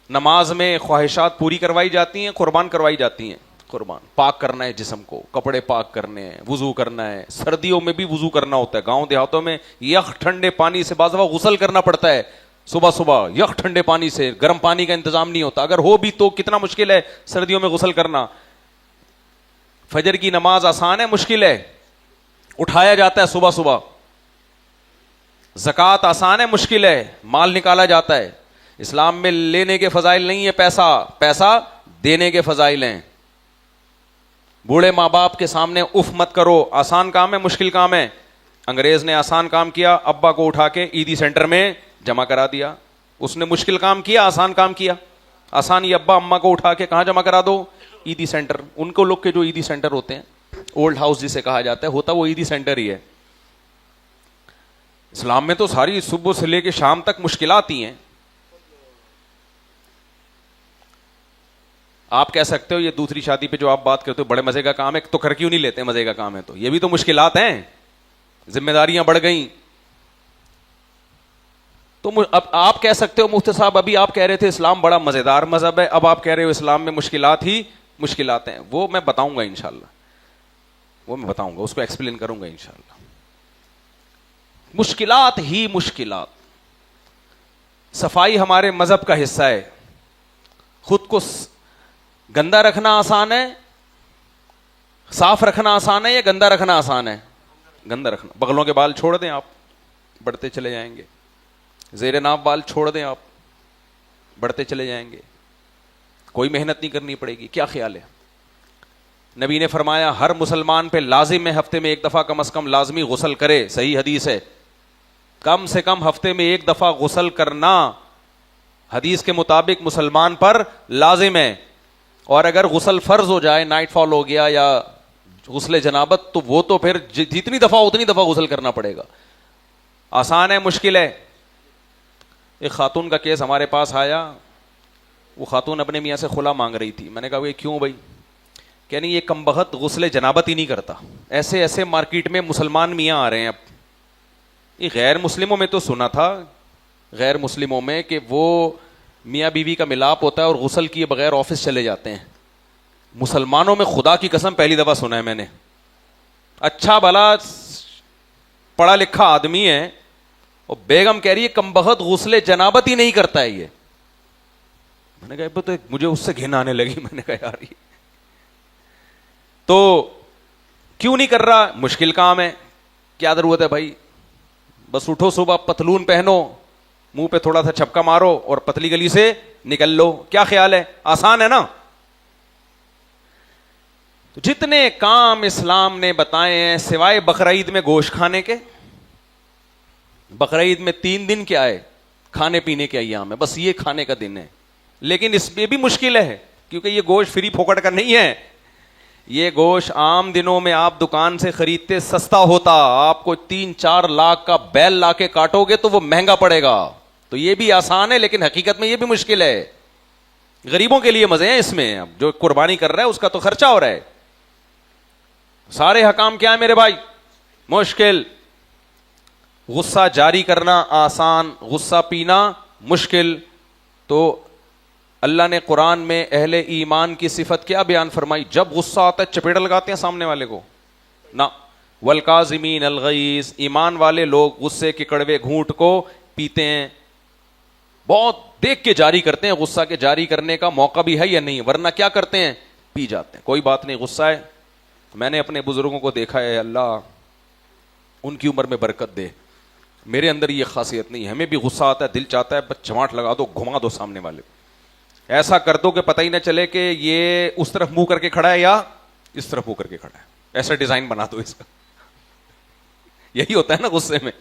نماز میں خواہشات پوری کروائی جاتی ہیں, قربان کروائی جاتی ہیں. قربان پاک کرنا ہے جسم کو, کپڑے پاک کرنے ہیں, وضو کرنا ہے. سردیوں میں بھی وضو کرنا ہوتا ہے, گاؤں دیہاتوں میں یخ ٹھنڈے پانی سے بعض دفعہ غسل کرنا پڑتا ہے. صبح صبح یخ ٹھنڈے پانی سے, گرم پانی کا انتظام نہیں ہوتا, اگر ہو بھی تو کتنا مشکل ہے سردیوں میں غسل کرنا. فجر کی نماز آسان ہے مشکل ہے؟ اٹھایا جاتا ہے صبح صبح. زکوٰۃ آسان ہے مشکل ہے؟ مال نکالا جاتا ہے. اسلام میں لینے کے فضائل نہیں ہے پیسہ, پیسہ دینے کے فضائل ہیں. بوڑھے ماں باپ کے سامنے اف مت کرو, آسان کام ہے مشکل کام ہے. انگریز نے آسان کام کیا, ابا کو اٹھا کے عیدی سینٹر میں جمع کرا دیا. اس نے مشکل کام کیا, آسان کام کیا. آسان یہ ابا اماں کو اٹھا کے کہاں جمع کرا دو؟ عیدی سینٹر. ان کو لوگ کے جو عیدی سینٹر ہوتے ہیں, اولڈ ہاؤس جسے کہا جاتا ہے, ہوتا وہ عیدی سینٹر ہی ہے. اسلام میں تو ساری صبح سے لے کے شام تک مشکلات ہی ہیں. آپ کہہ سکتے ہو یہ دوسری شادی پہ جو آپ بات کرتے ہو بڑے مزے کا کام ہے, تو کر کیوں نہیں لیتے؟ مزے کا کام ہے تو یہ بھی تو مشکلات ہیں, ذمہ داریاں بڑھ گئیں. تو اب آپ کہہ سکتے ہو مفتی صاحب ابھی آپ کہہ رہے تھے اسلام بڑا مزیدار مذہب ہے, اب آپ کہہ رہے ہو اسلام میں مشکلات ہی مشکلات ہیں. وہ میں بتاؤں گا انشاءاللہ, وہ میں بتاؤں گا, اس کو ایکسپلین کروں گا انشاءاللہ. مشکلات ہی مشکلات. صفائی ہمارے مذہب کا حصہ ہے. خود کو گندا رکھنا آسان ہے, صاف رکھنا آسان ہے, یا گندا رکھنا آسان ہے؟ گندا رکھنا. بغلوں کے بال چھوڑ دیں آپ, بڑھتے چلے جائیں گے. زیر ناف بال چھوڑ دیں آپ, بڑھتے چلے جائیں گے. کوئی محنت نہیں کرنی پڑے گی. کیا خیال ہے؟ نبی نے فرمایا ہر مسلمان پہ لازم ہے ہفتے میں ایک دفعہ کم از کم لازمی غسل کرے. صحیح حدیث ہے, کم سے کم ہفتے میں ایک دفعہ غسل کرنا حدیث کے مطابق مسلمان پر لازم ہے. اور اگر غسل فرض ہو جائے, نائٹ فال ہو گیا یا غسل جنابت, تو وہ تو پھر جتنی دفعہ اتنی دفعہ غسل کرنا پڑے گا. آسان ہے مشکل ہے؟ ایک خاتون کا کیس ہمارے پاس آیا, وہ خاتون اپنے میاں سے خلا مانگ رہی تھی. میں نے کہا وہ کیوں بھائی؟ کہ نہیں, یہ کمبخت غسل جنابت ہی نہیں کرتا. ایسے ایسے مارکیٹ میں مسلمان میاں آ رہے ہیں. اب یہ غیر مسلموں میں تو سنا تھا, غیر مسلموں میں, کہ وہ میاں بیوی کا ملاپ ہوتا ہے اور غسل کیے بغیر آفس چلے جاتے ہیں. مسلمانوں میں خدا کی قسم پہلی دفعہ سنا ہے میں نے. اچھا بھلا پڑھا لکھا آدمی ہے, اور بیگم کہہ رہی ہے کمبخت غسل جنابت ہی نہیں کرتا ہے یہ. میں نے کہا تو مجھے اس سے گھن آنے لگی. میں نے کہا یار یہ تو کیوں نہیں کر رہا؟ مشکل کام ہے. کیا ضرورت ہے بھائی؟ بس اٹھو صبح, پتلون پہنو, منہ پہ تھوڑا سا چھپکا مارو اور پتلی گلی سے نکل لو. کیا خیال ہے؟ آسان ہے نا. تو جتنے کام اسلام نے بتائے ہیں سوائے بقرعید میں گوشت کھانے کے, بقرعید میں 3 دن کیا ہے, کھانے پینے کے ایام ہے, بس یہ کھانے کا دن ہے. لیکن اس میں بھی مشکل ہے, کیونکہ یہ گوشت فری پھوکٹ کا نہیں ہے. یہ گوشت عام دنوں میں آپ دکان سے خریدتے سستا ہوتا, آپ کو 3-4 لاکھ کا بیل لا کے کاٹو گے تو وہ مہنگا پڑے گا. تو یہ بھی آسان ہے, لیکن حقیقت میں یہ بھی مشکل ہے. غریبوں کے لیے مزے ہیں اس میں. اب جو قربانی کر رہا ہے اس کا تو خرچہ ہو رہا ہے. سارے حکام کیا ہے میرے بھائی؟ مشکل. غصہ جاری کرنا آسان, غصہ پینا مشکل. تو اللہ نے قرآن میں اہل ایمان کی صفت کیا بیان فرمائی؟ جب غصہ آتا ہے چپیڑ لگاتے ہیں سامنے والے کو نا. والکاظمین الغیظ, ایمان والے لوگ غصے کے کڑوے گھونٹ کو پیتے ہیں, بہت دیکھ کے جاری کرتے ہیں. غصہ کے جاری کرنے کا موقع بھی ہے یا نہیں, ورنہ کیا کرتے ہیں؟ پی جاتے ہیں. کوئی بات نہیں, غصہ ہے. میں نے اپنے بزرگوں کو دیکھا ہے, اللہ ان کی عمر میں برکت دے. میرے اندر یہ خاصیت نہیں ہے. ہمیں بھی غصہ آتا ہے, دل چاہتا ہے بس چماٹ لگا دو, گھما دو سامنے والے کو, ایسا کر دو کہ پتہ ہی نہ چلے کہ یہ اس طرف منہ کر کے کھڑا ہے یا اس طرف منہ کر کے کھڑا ہے. ایسا ڈیزائن بنا دو اس کا. یہی ہوتا ہے نا غصے میں,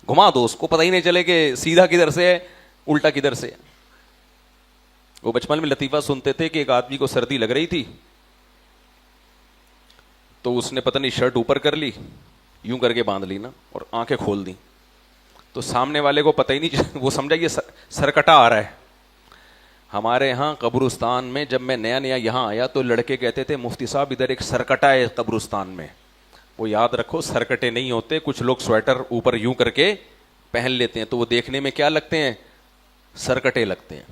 گھما دو اس کو, پتہ ہی نہیں چلے کہ سیدھا کدھر سے ہے الٹا کدھر سے ہے. وہ بچپن میں لطیفہ سنتے تھے کہ ایک آدمی کو سردی لگ رہی تھی, تو اس نے پتہ نہیں شرٹ اوپر کر لی, یوں کر کے باندھ لی نا, اور آنکھیں کھول دی. تو سامنے والے کو پتہ ہی نہیں, وہ سمجھا یہ سرکٹا آ رہا ہے. ہمارے ہاں قبرستان میں جب میں نیا نیا یہاں آیا تو لڑکے کہتے تھے مفتی صاحب ادھر ایک سرکٹا ہے قبرستان میں. وہ یاد رکھو سرکٹے نہیں ہوتے, کچھ لوگ سویٹر اوپر یوں کر کے پہن لیتے ہیں تو وہ دیکھنے میں کیا لگتے ہیں؟ سرکٹے لگتے ہیں.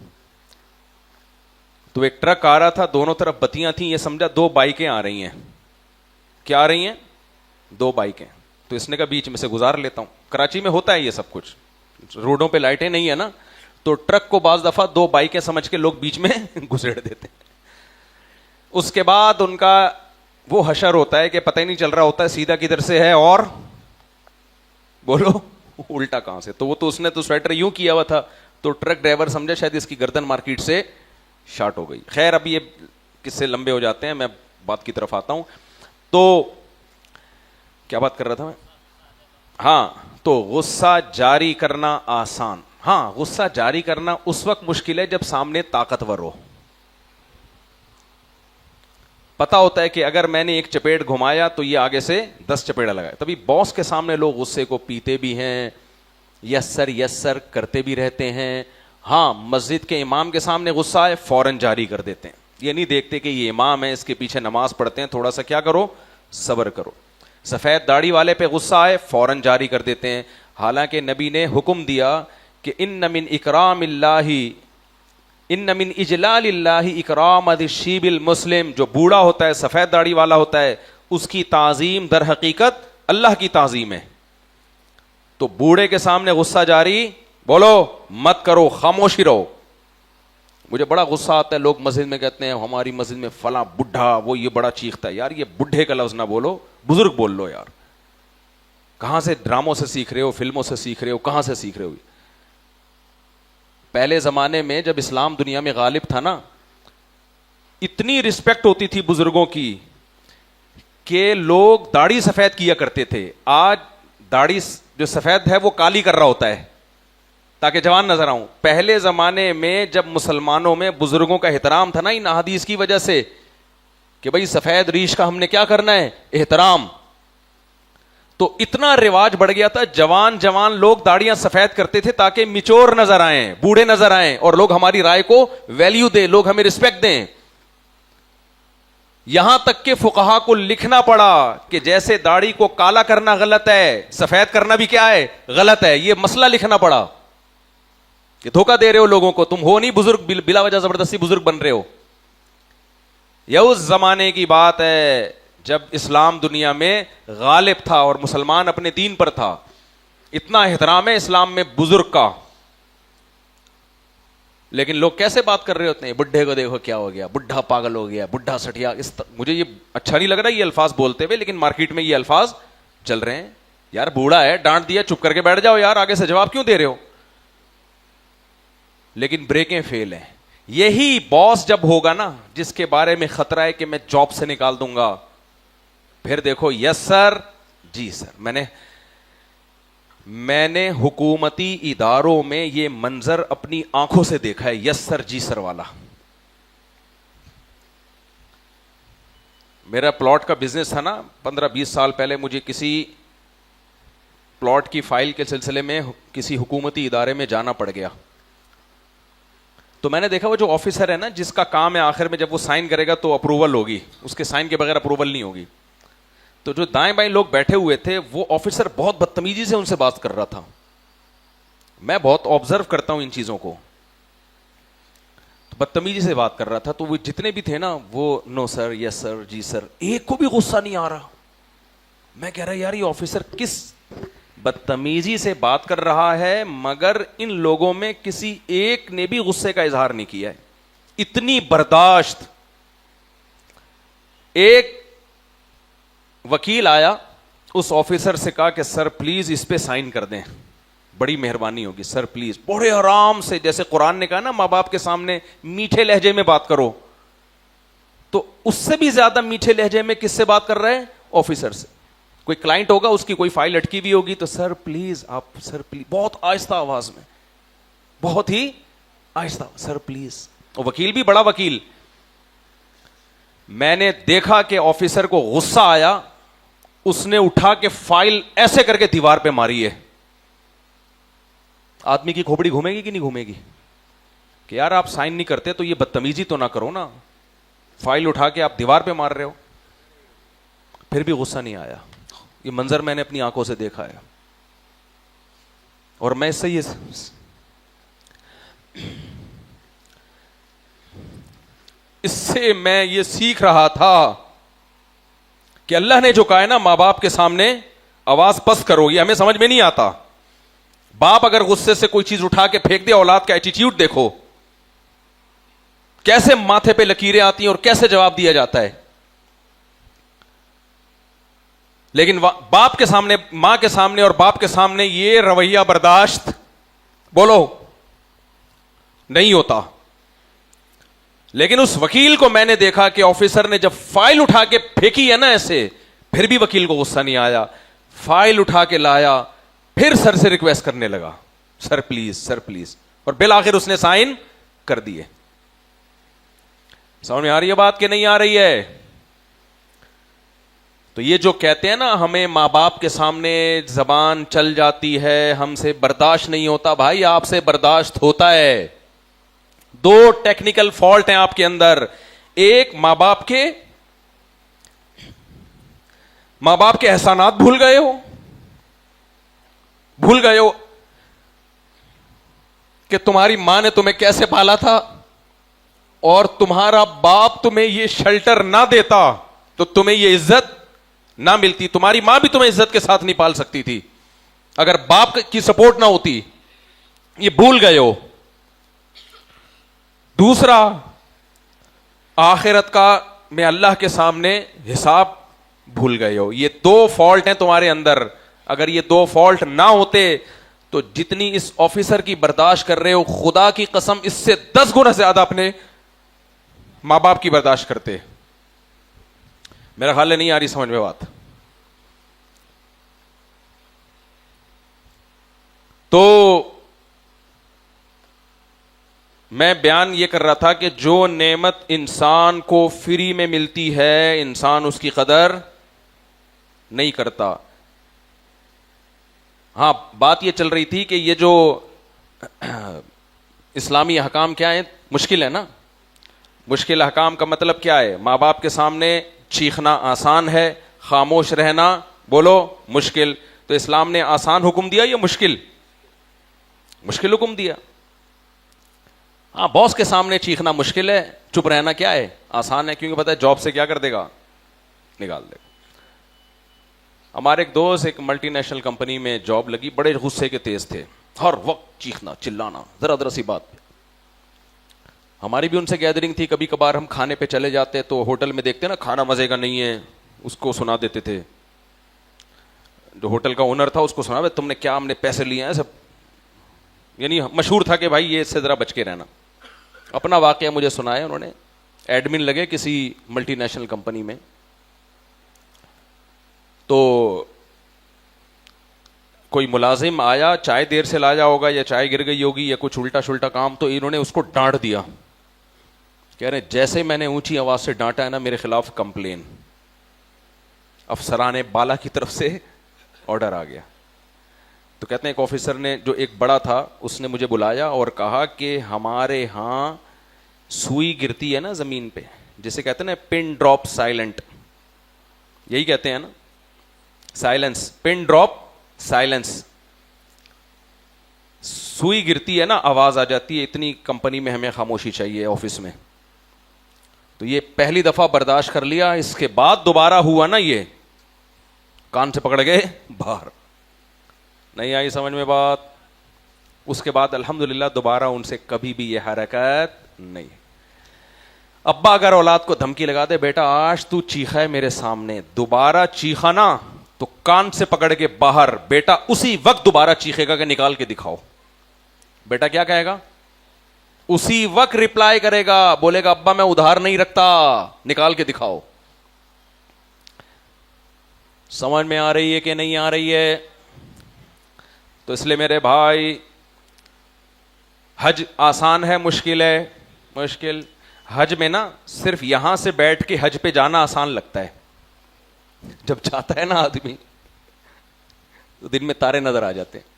تو ایک ٹرک آ رہا تھا, دونوں طرف بتیاں تھیں, یہ سمجھا 2 بائکیں آ رہی ہیں. کیا آ رہی ہیں؟ 2 بائکیں. تو اس نے کہا بیچ میں سے گزار لیتا ہوں. کراچی میں ہوتا ہے یہ سب کچھ, روڈوں پہ لائٹیں نہیں ہے نا, تو ٹرک کو بعض دفعہ 2 بائکیں سمجھ کے لوگ بیچ میں گھسیڑ دیتے ہیں. اس کے بعد ان کا وہ حشر ہوتا ہے کہ پتہ ہی نہیں چل رہا ہوتا ہے سیدھا کدھر سے ہے اور بولو الٹا کہاں سے. تو وہ تو اس نے تو سویٹر یوں کیا ہوا تھا, تو ٹرک ڈرائیور سمجھا شاید اس کی گردن مارکیٹ سے شارٹ ہو گئی. خیر اب یہ قصے لمبے ہو جاتے ہیں, میں بات کی طرف آتا ہوں. تو کیا بات کر رہا تھا میں؟ ہاں, تو غصہ جاری کرنا آسان. ہاں, غصہ جاری کرنا اس وقت مشکل ہے جب سامنے طاقتور ہو. پتا ہوتا ہے کہ اگر میں نے ایک چپیٹ گھمایا تو یہ آگے سے 10 چپیڑا لگائے. تبھی باس کے سامنے لوگ غصے کو پیتے بھی ہیں, یسر کرتے بھی رہتے ہیں. ہاں, مسجد کے امام کے سامنے غصہ ہے فوراً جاری کر دیتے ہیں. یہ نہیں دیکھتے کہ یہ امام ہے, اس کے پیچھے نماز پڑھتے ہیں, تھوڑا سا کیا کرو, صبر کرو. سفید داڑھی والے پہ غصہ آئے فوراً جاری کر دیتے ہیں. حالانکہ نبی نے حکم دیا کہ ان من اجلال اللہ اکرام الشیب المسلم, جو بوڑھا ہوتا ہے سفید داڑھی والا ہوتا ہے اس کی تعظیم در حقیقت اللہ کی تعظیم ہے. تو بوڑھے کے سامنے غصہ جاری بولو مت کرو, خاموشی رہو. مجھے بڑا غصہ آتا ہے, لوگ مسجد میں کہتے ہیں ہماری مسجد میں فلاں بڈھا, وہ یہ بڑا چیختا ہے. یار یہ بڈھے کا لفظ نہ بولو, بزرگ بول لو یار. کہاں سے ڈراموں سے سیکھ رہے ہو, فلموں سے سیکھ رہے ہو, کہاں سے سیکھ رہے ہو؟ پہلے زمانے میں جب اسلام دنیا میں غالب تھا نا, اتنی رسپیکٹ ہوتی تھی بزرگوں کی کہ لوگ داڑھی سفید کیا کرتے تھے. آج داڑھی جو سفید ہے وہ کالی کر رہا ہوتا ہے. تاکہ جوان نظر آؤں. پہلے زمانے میں جب مسلمانوں میں بزرگوں کا احترام تھا نا ان احادیث کی وجہ سے کہ بھائی سفید ریش کا ہم نے کیا کرنا ہے, احترام, تو اتنا رواج بڑھ گیا تھا. جوان جوان لوگ داڑیاں سفید کرتے تھے تاکہ میچور نظر آئیں, بوڑھے نظر آئیں, اور لوگ ہماری رائے کو ویلیو دیں, لوگ ہمیں رسپیکٹ دیں. یہاں تک کہ فقہا کو لکھنا پڑا کہ جیسے داڑھی کو کالا کرنا غلط ہے, سفید کرنا بھی کیا ہے, غلط ہے. یہ مسئلہ لکھنا پڑا کہ دھوکہ دے رہے ہو لوگوں کو, تم ہو نہیں بزرگ, بلا وجہ زبردستی بزرگ بن رہے ہو. یہ اس زمانے کی بات ہے جب اسلام دنیا میں غالب تھا اور مسلمان اپنے دین پر تھا. اتنا احترام ہے اسلام میں بزرگ کا. لیکن لوگ کیسے بات کر رہے ہوتے ہیں, بڈھے کو دیکھو کیا ہو گیا, بڈھا پاگل ہو گیا, بڈھا سٹیا. مجھے یہ اچھا نہیں لگ رہا یہ الفاظ بولتے ہوئے, لیکن مارکیٹ میں یہ الفاظ چل رہے ہیں. یار بوڑھا ہے, ڈانٹ دیا, چپ کر کے بیٹھ جاؤ یار, آگے سے جواب کیوں دے رہے ہو. لیکن بریکیں فیل ہیں. یہی باس جب ہوگا نا جس کے بارے میں خطرہ ہے کہ میں جاب سے نکال دوں گا, پھر دیکھو یس سر جی سر. میں نے حکومتی اداروں میں یہ منظر اپنی آنکھوں سے دیکھا ہے, یس سر جی سر والا. میرا پلاٹ کا بزنس تھا نا 15-20 سال پہلے, مجھے کسی پلاٹ کی فائل کے سلسلے میں کسی حکومتی ادارے میں جانا پڑ گیا. تو میں نے دیکھا وہ جو آفیسر ہے نا جس کا کام ہے آخر میں جب وہ سائن کرے گا تو اپروول ہوگی, اس کے سائن کے بغیر اپروول نہیں ہوگی. تو جو دائیں بائیں لوگ بیٹھے ہوئے تھے وہ آفیسر بہت بدتمیزی سے ان سے بات کر رہا تھا. میں بہت آبزرو کرتا ہوں ان چیزوں کو, بدتمیزی سے بات کر رہا تھا. تو وہ جتنے بھی تھے نا وہ نو سر یس سر جی سر, ایک کو بھی غصہ نہیں آ رہا. میں کہہ رہا یار یہ آفیسر کس بدتمیزی سے بات کر رہا ہے, مگر ان لوگوں میں کسی ایک نے بھی غصے کا اظہار نہیں کیا ہے. اتنی برداشت. ایک وکیل آیا, اس آفیسر سے کہا کہ سر پلیز اس پہ سائن کر دیں, بڑی مہربانی ہوگی سر پلیز. بڑے آرام سے, جیسے قرآن نے کہا نا ماں باپ کے سامنے میٹھے لہجے میں بات کرو, تو اس سے بھی زیادہ میٹھے لہجے میں کس سے بات کر رہے ہیں, آفیسر سے. کوئی کلائنٹ ہوگا, اس کی کوئی فائل اٹکی ہوئی ہوگی, تو سر پلیز, آپ سر پلیز, بہت آہستہ آواز میں, بہت ہی آہستہ, سر پلیز. اور وکیل بھی بڑا وکیل. میں نے دیکھا کہ آفیسر کو غصہ آیا, اس نے اٹھا کے فائل ایسے کر کے دیوار پہ ماری ہے. آدمی کی کھوپڑی گھومے گی کہ نہیں گھومے گی کہ یار آپ سائن نہیں کرتے تو یہ بدتمیزی تو نہ کرو نا, فائل اٹھا کے آپ دیوار پہ مار رہے ہو. پھر بھی غصہ نہیں آیا. یہ منظر میں نے اپنی آنکھوں سے دیکھا ہے, اور میں اس سے میں یہ سیکھ رہا تھا کہ اللہ نے جو کہا ہے نا ماں باپ کے سامنے آواز پست کرو, یہ ہمیں سمجھ میں نہیں آتا. باپ اگر غصے سے کوئی چیز اٹھا کے پھینک دے, اولاد کا ایٹیٹیوڈ دیکھو کیسے ماتھے پہ لکیریں آتی ہیں اور کیسے جواب دیا جاتا ہے. لیکن باپ کے سامنے, ماں کے سامنے اور باپ کے سامنے یہ رویہ برداشت بولو نہیں ہوتا. لیکن اس وکیل کو میں نے دیکھا کہ آفیسر نے جب فائل اٹھا کے پھینکی ہے نا ایسے, پھر بھی وکیل کو غصہ نہیں آیا. فائل اٹھا کے لایا, پھر سر سے ریکویسٹ کرنے لگا, سر پلیز سر پلیز, اور بالآخر اس نے سائن کر دیے. سمجھ میں آ رہی ہے بات کہ نہیں آ رہی ہے؟ تو یہ جو کہتے ہیں نا ہمیں ماں باپ کے سامنے زبان چل جاتی ہے, ہم سے برداشت نہیں ہوتا, بھائی آپ سے برداشت ہوتا ہے. دو ٹیکنیکل فالٹ ہیں آپ کے اندر. ایک ماں باپ کے احسانات بھول گئے ہو کہ تمہاری ماں نے تمہیں کیسے پالا تھا, اور تمہارا باپ تمہیں یہ شیلٹر نہ دیتا تو تمہیں یہ عزت نہ ملتی. تمہاری ماں بھی تمہیں عزت کے ساتھ نہیں پال سکتی تھی اگر باپ کی سپورٹ نہ ہوتی. یہ بھول گئے ہو. دوسرا, آخرت کا میں اللہ کے سامنے حساب بھول گئے ہو. یہ دو فالٹ ہیں تمہارے اندر. اگر یہ دو فالٹ نہ ہوتے تو جتنی اس آفیسر کی برداشت کر رہے ہو, خدا کی قسم اس سے 10 گنا زیادہ اپنے ماں باپ کی برداشت کرتے. میرا خیال ہے نہیں آ رہی سمجھ میں بات. تو میں بیان یہ کر رہا تھا کہ جو نعمت انسان کو فری میں ملتی ہے انسان اس کی قدر نہیں کرتا. ہاں بات یہ چل رہی تھی کہ یہ جو اسلامی احکام کیا ہیں, مشکل ہے نا. مشکل احکام کا مطلب کیا ہے؟ ماں باپ کے سامنے چیخنا آسان ہے, خاموش رہنا بولو مشکل. تو اسلام نے آسان حکم دیا یا مشکل حکم دیا؟ ہاں باس کے سامنے چیخنا مشکل ہے, چپ رہنا کیا ہے آسان ہے, کیونکہ پتہ ہے جاب سے کیا کر دے گا, نکال دے گا. ہمارے ایک دوست ایک ملٹی نیشنل کمپنی میں جاب لگی, بڑے غصے کے تیز تھے, ہر وقت چیخنا چلانا ذرا سی بات پہ. ہماری بھی ان سے گیدرنگ تھی, کبھی کبھار ہم کھانے پہ چلے جاتے تو ہوٹل میں دیکھتے نا کھانا مزے کا نہیں ہے, اس کو سنا دیتے تھے. جو ہوٹل کا اونر تھا اس کو سنا, تم نے کیا, ہم نے پیسے لیے ہیں سب, یعنی مشہور تھا کہ بھائی یہ اس سے ذرا بچ کے رہنا. اپنا واقعہ مجھے سنایا انہوں نے, ایڈمن لگے کسی ملٹی نیشنل کمپنی میں, تو کوئی ملازم آیا, چائے دیر سے لایا ہوگا یا چائے گر گئی ہوگی یا کچھ الٹا شلٹا کام, تو انہوں نے اس کو ڈانٹ دیا. کہہ رہے جیسے میں نے اونچی آواز سے ڈانٹا ہے نا میرے خلاف کمپلین. افسران بالا کی طرف سے آرڈر آ گیا. تو کہتے ہیں ایک آفیسر نے, جو ایک بڑا تھا, اس نے مجھے بلایا اور کہا کہ ہمارے ہاں سوئی گرتی ہے نا زمین پہ, جسے کہتے ہیں نا پن ڈراپ سائلنٹ, یہی کہتے ہیں نا سائلنس, پن ڈراپ سائلنس. سوئی گرتی ہے نا آواز آ جاتی ہے, اتنی کمپنی میں ہمیں خاموشی چاہیے آفس میں. تو یہ پہلی دفعہ برداشت کر لیا, اس کے بعد دوبارہ ہوا نا یہ کان سے پکڑ گئے باہر. نہیں آئی سمجھ میں بات؟ اس کے بعد الحمدللہ دوبارہ ان سے کبھی بھی یہ حرکت نہیں. ابا اگر اولاد کو دھمکی لگا دے, بیٹا آج تو چیخا ہے میرے سامنے, دوبارہ چیخا نا تو کان سے پکڑ کے باہر, بیٹا اسی وقت دوبارہ چیخے گا کہ نکال کے دکھاؤ. بیٹا کیا کہے گا؟ اسی وقت ریپلائی کرے گا, بولے گا ابا میں ادھار نہیں رکھتا, نکال کے دکھاؤ. سمجھ میں آ رہی ہے کہ نہیں آ رہی ہے؟ تو اس لیے میرے بھائی, حج آسان ہے مشکل ہے؟ مشکل. حج میں نا صرف یہاں سے بیٹھ کے حج پہ جانا آسان لگتا ہے, جب جاتا ہے نا آدمی تو دن میں تارے نظر آ جاتے ہیں.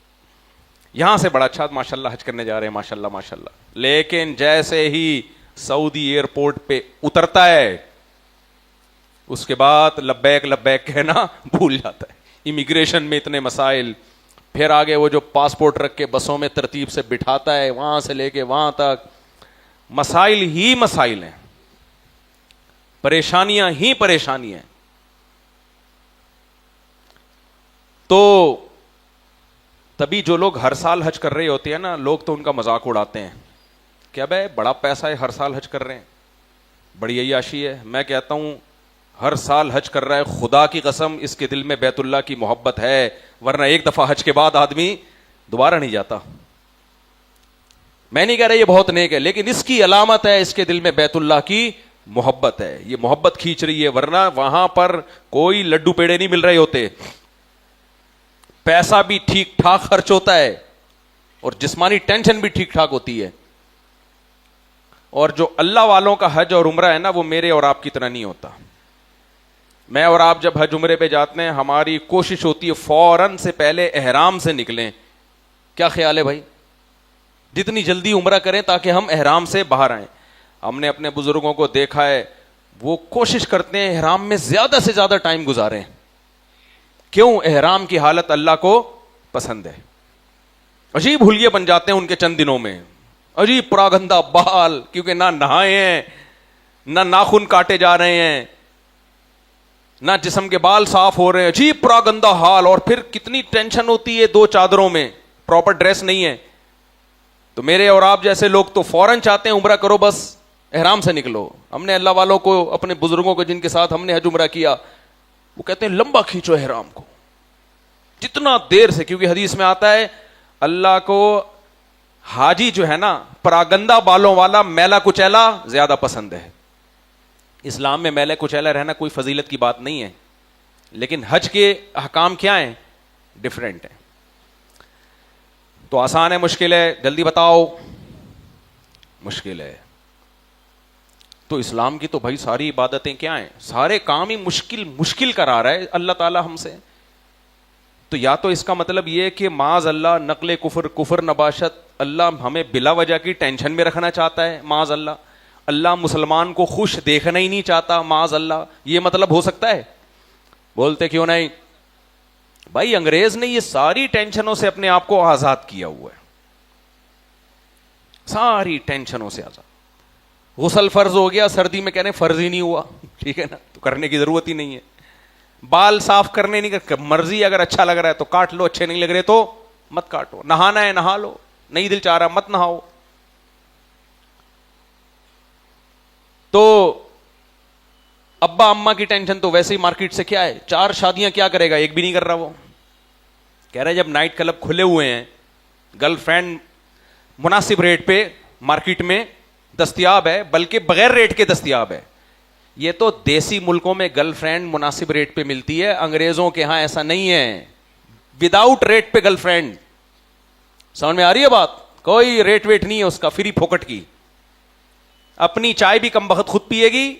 یہاں سے بڑا اچھا ماشاءاللہ حج کرنے جا رہے ہیں ماشاءاللہ ماشاءاللہ, لیکن جیسے ہی سعودی ایئرپورٹ پہ اترتا ہے اس کے بعد لبیک لبیک کہنا بھول جاتا ہے. امیگریشن میں اتنے مسائل, پھر آگے وہ جو پاسپورٹ رکھ کے بسوں میں ترتیب سے بٹھاتا ہے, وہاں سے لے کے وہاں تک مسائل ہی مسائل ہیں, پریشانیاں ہی پریشانیاں ہیں. تو تبھی جو لوگ ہر سال حج کر رہے ہوتے ہیں نا, لوگ تو ان کا مذاق اڑاتے ہیں کہ بھائی بڑا پیسہ ہے, ہر سال حج کر رہے ہیں, بڑی عیاشی ہے. میں کہتا ہوں ہر سال حج کر رہا ہے, خدا کی قسم اس کے دل میں بیت اللہ کی محبت ہے, ورنہ ایک دفعہ حج کے بعد آدمی دوبارہ نہیں جاتا. میں نہیں کہہ رہا یہ بہت نیک ہے, لیکن اس کی علامت ہے اس کے دل میں بیت اللہ کی محبت ہے, یہ محبت کھینچ رہی ہے, ورنہ وہاں پر کوئی لڈو پیڑے نہیں مل رہے ہوتے. پیسہ بھی ٹھیک ٹھاک خرچ ہوتا ہے اور جسمانی ٹینشن بھی ٹھیک ٹھاک ہوتی ہے. اور جو اللہ والوں کا حج اور عمرہ ہے نا, وہ میرے اور آپ کی طرح نہیں ہوتا. میں اور آپ جب حج عمرے پہ جاتے ہیں, ہماری کوشش ہوتی ہے فوراً سے پہلے احرام سے نکلیں. کیا خیال ہے بھائی؟ جتنی جلدی عمرہ کریں تاکہ ہم احرام سے باہر آئیں. ہم نے اپنے بزرگوں کو دیکھا ہے, وہ کوشش کرتے ہیں احرام میں زیادہ سے زیادہ ٹائم گزاریں. کیوں؟ احرام کی حالت اللہ کو پسند ہے. عجیب حلیے بن جاتے ہیں ان کے چند دنوں میں, عجیب پراگندہ بال, کیونکہ نہ نہائے ہیں, نہ ناخن کاٹے جا رہے ہیں, نہ جسم کے بال صاف ہو رہے ہیں, عجیب پراگندہ حال. اور پھر کتنی ٹینشن ہوتی ہے, دو چادروں میں پراپر ڈریس نہیں ہے. تو میرے اور آپ جیسے لوگ تو فوراً چاہتے ہیں عمرہ کرو, بس احرام سے نکلو. ہم نے اللہ والوں کو, اپنے بزرگوں کو جن کے ساتھ ہم نے حج عمرہ کیا, وہ کہتے ہیں لمبا کھینچو احرام کو, جتنا دیر سے, کیونکہ حدیث میں آتا ہے اللہ کو حاجی جو ہے نا پراگندہ بالوں والا میلا کچیلا زیادہ پسند ہے. اسلام میں میلے کچیلا رہنا کوئی فضیلت کی بات نہیں ہے, لیکن حج کے احکام کیا ہیں؟ ڈفرینٹ ہیں. تو آسان ہے مشکل ہے؟ جلدی بتاؤ. مشکل ہے. تو اسلام کی تو بھائی ساری عبادتیں کیا ہیں, سارے کام ہی مشکل کرا رہا ہے اللہ تعالی ہم سے. تو یا تو اس کا مطلب یہ کہ معاذ اللہ نقل کفر نباشت, اللہ ہمیں بلا وجہ کی ٹینشن میں رکھنا چاہتا ہے معاذ اللہ, اللہ مسلمان کو خوش دیکھنا ہی نہیں چاہتا معاذ اللہ, یہ مطلب ہو سکتا ہے؟ بولتے کیوں نہیں بھائی, انگریز نے یہ ساری ٹینشنوں سے اپنے آپ کو آزاد کیا ہوا ہے, ساری ٹینشنوں سے آزاد. غسل فرض ہو گیا, سردی میں کہہ رہے ہیں فرض ہی نہیں ہوا, ٹھیک ہے نا, تو کرنے کی ضرورت ہی نہیں ہے. بال صاف کرنے نہیں, مرضی اگر اچھا لگ رہا ہے تو کاٹ لو, اچھے نہیں لگ رہے تو مت کاٹو. نہانا ہے نہا لو, نہیں دل چاہ رہا مت نہاؤ. تو ابا اما کی ٹینشن تو ویسے ہی مارکیٹ سے کیا ہے, 4 شادیاں کیا کرے گا, ایک بھی نہیں کر رہا. وہ کہہ رہے جب نائٹ کلب کھلے ہوئے ہیں, گرل فرینڈ مناسب ریٹ پہ مارکیٹ میں دستیاب ہے, بلکہ بغیر ریٹ کے دستیاب ہے. یہ تو دیسی ملکوں میں گرل فرینڈ مناسب ریٹ پہ ملتی ہے, انگریزوں کے ہاں ایسا نہیں ہے, وداؤٹ ریٹ پہ گرل فرینڈ. سمجھ میں آ رہی ہے بات؟ کوئی ریٹ ویٹ نہیں ہے اس کا, فری پھوکٹ کی. اپنی چائے بھی کم بخت خود پیے گی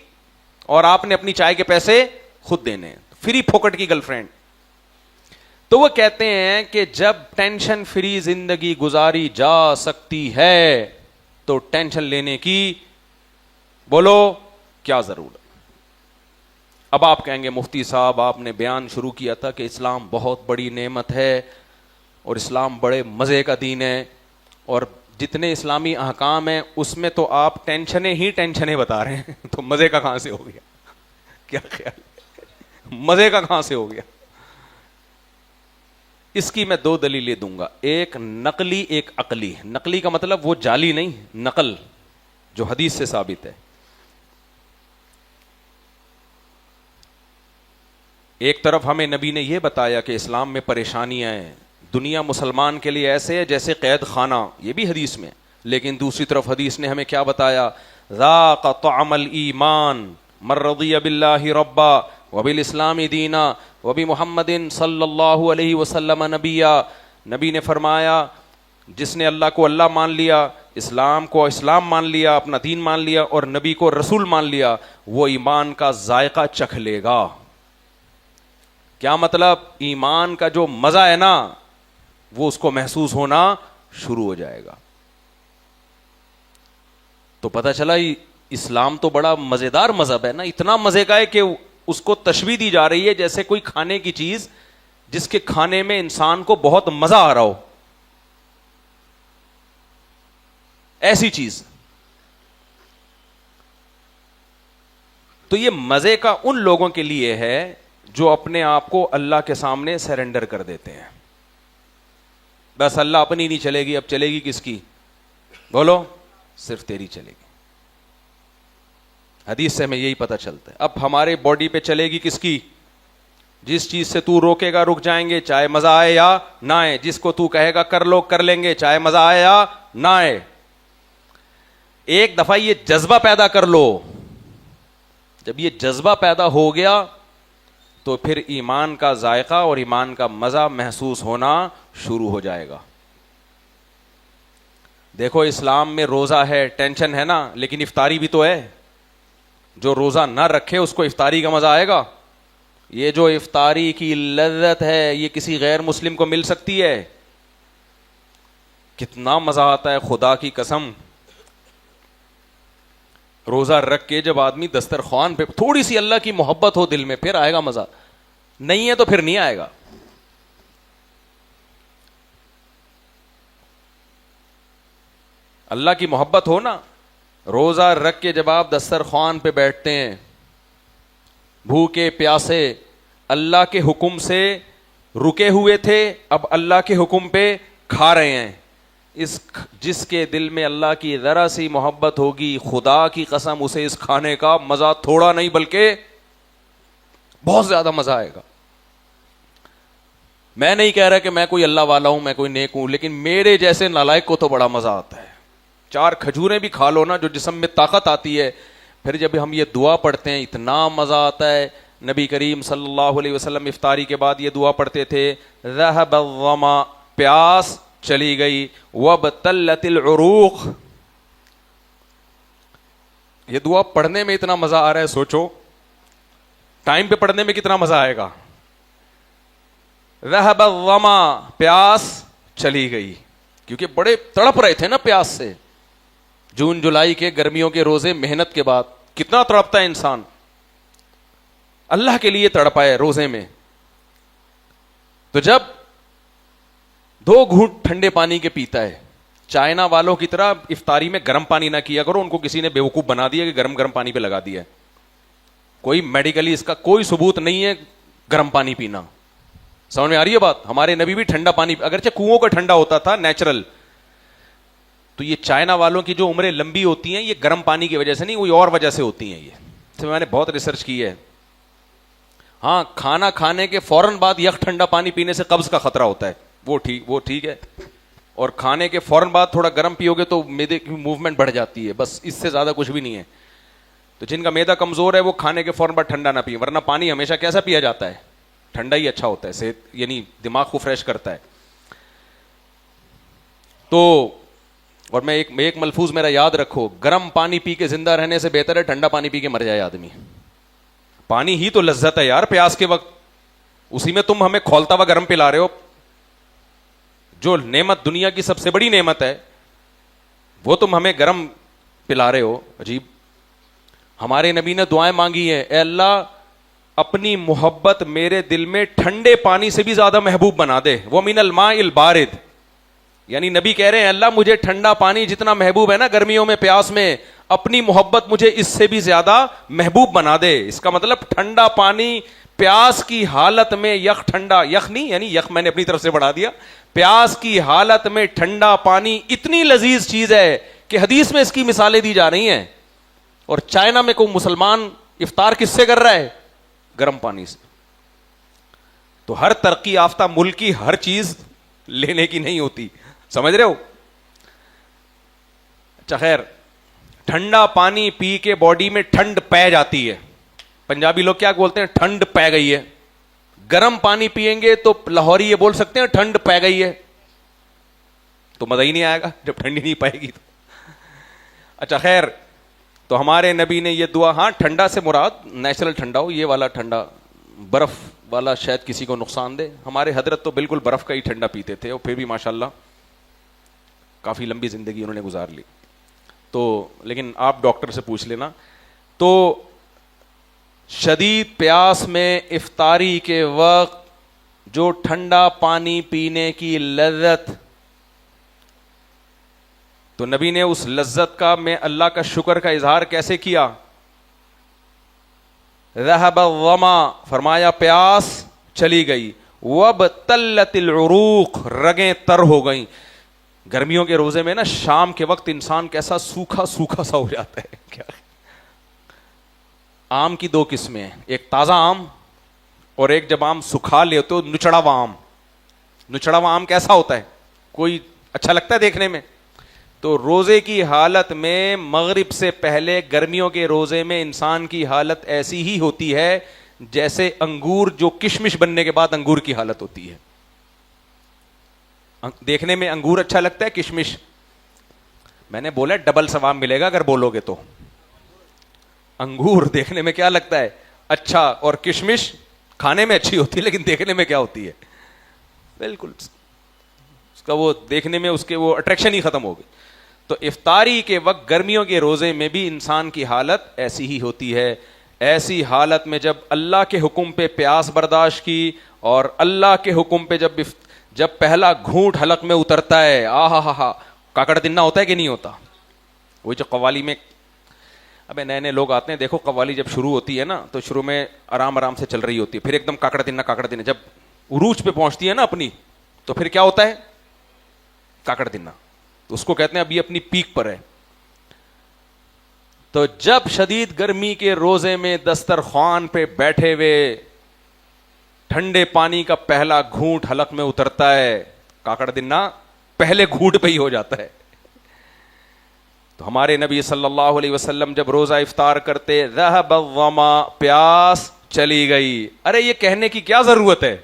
اور آپ نے اپنی چائے کے پیسے خود دینے, فری پھوکٹ کی گرل فرینڈ. تو وہ کہتے ہیں کہ جب ٹینشن فری زندگی گزاری جا سکتی ہے تو ٹینشن لینے کی بولو کیا ضرورت. اب آپ کہیں گے مفتی صاحب آپ نے بیان شروع کیا تھا کہ اسلام بہت بڑی نعمت ہے اور اسلام بڑے مزے کا دین ہے, اور جتنے اسلامی احکام ہیں اس میں تو آپ ٹینشنیں بتا رہے ہیں, تو مزے کا کہاں سے ہو گیا؟ کیا خیال ہے, مزے کا کہاں سے ہو گیا؟ اس کی میں 2 دلیلیں دوں گا, ایک نقلی ایک عقلی. نقلی کا مطلب وہ جعلی نہیں, نقل جو حدیث سے ثابت ہے. ایک طرف ہمیں نبی نے یہ بتایا کہ اسلام میں پریشانیاں ہیں, دنیا مسلمان کے لیے ایسے ہے جیسے قید خانہ, یہ بھی حدیث میں. لیکن دوسری طرف حدیث نے ہمیں کیا بتایا, ذاق طعم الایمان من رضی باللہ ربا وبالاسلام دینا وبمحمد صلی اللہ علیہ وسلم نبیا. نبی نے فرمایا جس نے اللہ کو اللہ مان لیا, اسلام کو اسلام مان لیا, اپنا دین مان لیا, اور نبی کو رسول مان لیا, وہ ایمان کا ذائقہ چکھ لے گا. کیا مطلب؟ ایمان کا جو مزہ ہے نا وہ اس کو محسوس ہونا شروع ہو جائے گا. تو پتہ چلا اسلام تو بڑا مزیدار مذہب ہے نا, اتنا مزے کا ہے کہ اس کو تشبیہ دی جا رہی ہے جیسے کوئی کھانے کی چیز جس کے کھانے میں انسان کو بہت مزہ آ رہا ہو, ایسی چیز. تو یہ مزے کا ان لوگوں کے لیے ہے جو اپنے آپ کو اللہ کے سامنے سرنڈر کر دیتے ہیں. بس اللہ اپنی نہیں چلے گی, اب چلے گی کس کی؟ بولو, صرف تیری چلے گی. حدیث سے ہمیں یہی پتہ چلتا ہے. اب ہمارے باڈی پہ چلے گی کس کی؟ جس چیز سے تو روکے گا رک جائیں گے, چاہے مزہ آئے یا نہ آئے. جس کو تو کہے گا کر لو کر لیں گے, چاہے مزہ آئے یا نہ آئے. ایک دفعہ یہ جذبہ پیدا کر لو, جب یہ جذبہ پیدا ہو گیا تو پھر ایمان کا ذائقہ اور ایمان کا مزہ محسوس ہونا شروع ہو جائے گا. دیکھو اسلام میں روزہ ہے, ٹینشن ہے نا, لیکن افطاری بھی تو ہے. جو روزہ نہ رکھے اس کو افطاری کا مزہ آئے گا؟ یہ جو افطاری کی لذت ہے یہ کسی غیر مسلم کو مل سکتی ہے؟ کتنا مزہ آتا ہے خدا کی قسم. روزہ رکھ کے جب آدمی دسترخوان پہ, تھوڑی سی اللہ کی محبت ہو دل میں, پھر آئے گا مزہ. نہیں ہے تو پھر نہیں آئے گا. اللہ کی محبت ہو نا, روزہ رکھ کے جب آپ دسترخوان پہ بیٹھتے ہیں بھوکے پیاسے, اللہ کے حکم سے رکے ہوئے تھے, اب اللہ کے حکم پہ کھا رہے ہیں. جس کے دل میں اللہ کی ذرا سی محبت ہوگی, خدا کی قسم اسے اس کھانے کا مزہ تھوڑا نہیں بلکہ بہت زیادہ مزہ آئے گا. میں نہیں کہہ رہا کہ میں کوئی اللہ والا ہوں, میں کوئی نیک ہوں, لیکن میرے جیسے نالائق کو تو بڑا مزہ آتا ہے. 4 کھجوریں بھی کھا لو نا, جو جسم میں طاقت آتی ہے. پھر جب ہم یہ دعا پڑھتے ہیں اتنا مزہ آتا ہے. نبی کریم صلی اللہ علیہ وسلم افطاری کے بعد یہ دعا پڑھتے تھے, ذهب الظما, پیاس چلی گئی, وابتلت العروق, یہ دعا پڑھنے میں اتنا مزہ آ رہا ہے, سوچو ٹائم پہ پڑھنے میں کتنا مزہ آئے گا. ذهب الظما, پیاس چلی گئی, کیونکہ بڑے تڑپ رہے تھے نا پیاس سے. جون جولائی کے گرمیوں کے روزے محنت کے بعد کتنا تڑپتا ہے انسان, اللہ کے لیے تڑپا ہے روزے میں. تو جب 2 گھونٹ ٹھنڈے پانی کے پیتا ہے, چائنا والوں کی طرح افطاری میں گرم پانی نہ کیا کرو, ان کو کسی نے بیوقوف بنا دیا کہ گرم گرم پانی پہ لگا دیا ہے. کوئی میڈیکلی اس کا کوئی ثبوت نہیں ہے گرم پانی پینا. سمجھ میں آ رہی ہے بات؟ ہمارے نبی بھی ٹھنڈا پانی, اگرچہ کنووں کا ٹھنڈا ہوتا تھا نیچرل, تو یہ چائنا والوں کی جو عمریں لمبی ہوتی ہیں یہ گرم پانی کی وجہ سے نہیں, کوئی اور وجہ سے ہوتی ہیں. یہ میں نے بہت ریسرچ کی ہے. ہاں, کھانا کھانے کے فوراً بعد یک ٹھنڈا پانی پینے سے قبض کا خطرہ ہوتا ہے, وہ ٹھیک ہے. اور کھانے کے فوراً بعد تھوڑا گرم پیو گے تو معدے کی موومنٹ بڑھ جاتی ہے, بس اس سے زیادہ کچھ بھی نہیں ہے. تو جن کا معدہ کمزور ہے وہ کھانے کے فوراً بعد ٹھنڈا نہ پیے, ورنہ پانی ہمیشہ کیسا پیا جاتا ہے؟ ٹھنڈا ہی اچھا ہوتا ہے, صحت یعنی دماغ کو فریش کرتا ہے. تو اور میں ایک ملفوظ میرا یاد رکھو, گرم پانی پی کے زندہ رہنے سے بہتر ہے ٹھنڈا پانی پی کے مر جائے آدمی. پانی ہی تو لذت ہے یار پیاس کے وقت, اسی میں تم ہمیں کھولتا ہوا گرم پلا رہے ہو. جو نعمت دنیا کی سب سے بڑی نعمت ہے وہ تم ہمیں گرم پلا رہے ہو. عجیب. ہمارے نبی نے دعائیں مانگی ہیں, اے اللہ اپنی محبت میرے دل میں ٹھنڈے پانی سے بھی زیادہ محبوب بنا دے. وَمِنَ الْمَاءِ الْبَارِدِ, یعنی نبی کہہ رہے ہیں اللہ مجھے ٹھنڈا پانی جتنا محبوب ہے نا گرمیوں میں پیاس میں, اپنی محبت مجھے اس سے بھی زیادہ محبوب بنا دے. اس کا مطلب ٹھنڈا پانی پیاس کی حالت میں, یک ٹھنڈا, یک نہیں یعنی یک میں نے اپنی طرف سے بڑھا دیا, پیاس کی حالت میں ٹھنڈا پانی اتنی لذیذ چیز ہے کہ حدیث میں اس کی مثالیں دی جا رہی ہیں. اور چائنا میں کوئی مسلمان افطار کس سے کر رہا ہے؟ گرم پانی سے. تو ہر ترقی یافتہ ملک کی ہر چیز لینے کی نہیں ہوتی, سمجھ رہے ہو؟ اچھا خیر, ٹھنڈا پانی پی کے باڈی میں ٹھنڈ پہ جاتی ہے. پنجابی لوگ کیا بولتے ہیں؟ ٹھنڈ پہ گئی ہے. گرم پانی پیئیں گے تو لاہوری یہ بول سکتے ہیں ٹھنڈ پہ گئی ہے. تو مزہ ہی نہیں آئے گا جب ٹھنڈی نہیں پائے گی تو. اچھا خیر, تو ہمارے نبی نے یہ دعا, ہاں ٹھنڈا سے مراد نیچرل ٹھنڈا ہو, یہ والا ٹھنڈا برف والا شاید کسی کو نقصان دے. ہمارے حضرت تو بالکل برف کا ہی ٹھنڈا پیتے تھے, اور پھر بھی ماشاءاللہ کافی لمبی زندگی انہوں نے گزار لی. تو لیکن آپ ڈاکٹر سے پوچھ لینا. تو شدید پیاس میں افطاری کے وقت جو ٹھنڈا پانی پینے کی لذت, تو نبی نے اس لذت کا میں اللہ کا شکر کا اظہار کیسے کیا؟ ذهب الظما, فرمایا پیاس چلی گئی. وابتلت العروق, رگیں تر ہو گئیں. گرمیوں کے روزے میں نا شام کے وقت انسان کیسا سوکھا سوکھا سا ہو جاتا ہے. کیا آم کی 2 قسمیں ہیں, ایک تازہ آم اور ایک جب آم سکھا لے تو نچڑا ہوا آم. نچڑا ہوا آم کیسا ہوتا ہے؟ کوئی اچھا لگتا ہے دیکھنے میں. تو روزے کی حالت میں مغرب سے پہلے گرمیوں کے روزے میں انسان کی حالت ایسی ہی ہوتی ہے جیسے انگور جو کشمش بننے کے بعد انگور کی حالت ہوتی ہے. دیکھنے میں انگور اچھا لگتا ہے, کشمش میں نے بولا ڈبل ثواب ملے گا اگر بولو گے تو. انگور دیکھنے میں کیا لگتا ہے؟ اچھا, اور کشمش کھانے میں اچھی ہوتی ہے لیکن دیکھنے میں کیا ہوتی ہے؟ بالکل اس کا وہ دیکھنے میں اس کے وہ اٹریکشن ہی ختم ہو گئی. تو افطاری کے وقت گرمیوں کے روزے میں بھی انسان کی حالت ایسی ہی ہوتی ہے. ایسی حالت میں جب اللہ کے حکم پہ پیاس برداشت کی اور اللہ کے حکم پہ جب پہلا گھونٹ حلق میں اترتا ہے, آہا ہا ہا, کاکڑ دننا ہوتا ہے کہ نہیں ہوتا؟ وہی جو قوالی میں, ابے نئے نئے لوگ آتے ہیں, دیکھو قوالی جب شروع ہوتی ہے نا تو شروع میں آرام آرام سے چل رہی ہوتی ہے, پھر ایک دم کاکڑ دننا, جب عروج پہ پہنچتی ہے نا اپنی, تو پھر کیا ہوتا ہے؟ کاکڑ دننا. تو اس کو کہتے ہیں ابھی اپنی پیک پر ہے. تو جب شدید گرمی کے روزے میں دسترخوان پہ بیٹھے ہوئے ٹھنڈے پانی کا پہلا گھونٹ حلق میں اترتا ہے, کاکڑ دننا پہلے گھونٹ پہ ہی ہو جاتا ہے. تو ہمارے نبی صلی اللہ علیہ وسلم جب روزہ افطار کرتے, ذهب الظما, پیاس چلی گئی. ارے یہ کہنے کی کیا ضرورت ہے,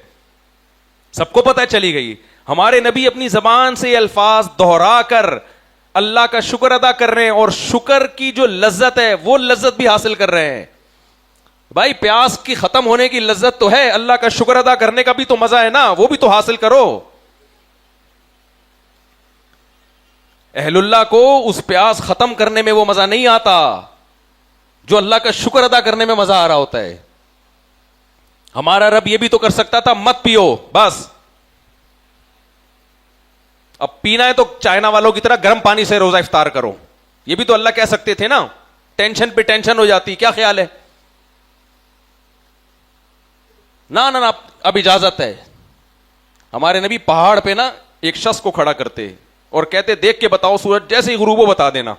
سب کو پتہ چلی گئی. ہمارے نبی اپنی زبان سے الفاظ دہرا کر اللہ کا شکر ادا کر رہے ہیں اور شکر کی جو لذت ہے وہ لذت بھی حاصل کر رہے ہیں. بھائی پیاس کی ختم ہونے کی لذت تو ہے, اللہ کا شکر ادا کرنے کا بھی تو مزہ ہے نا, وہ بھی تو حاصل کرو. اہل اللہ کو اس پیاس ختم کرنے میں وہ مزہ نہیں آتا جو اللہ کا شکر ادا کرنے میں مزہ آ رہا ہوتا ہے. ہمارا رب یہ بھی تو کر سکتا تھا مت پیو بس, اب پینا ہے تو چائنا والوں کی طرح گرم پانی سے روزہ افطار کرو, یہ بھی تو اللہ کہہ سکتے تھے نا. ٹینشن پہ ٹینشن ہو جاتی, کیا خیال ہے؟ نہ نہ اب اجازت ہے. ہمارے نبی پہاڑ پہ نا ایک شخص کو کھڑا کرتے اور کہتے دیکھ کے بتاؤ سورج, جیسے ہی غروب ہو بتا دینا.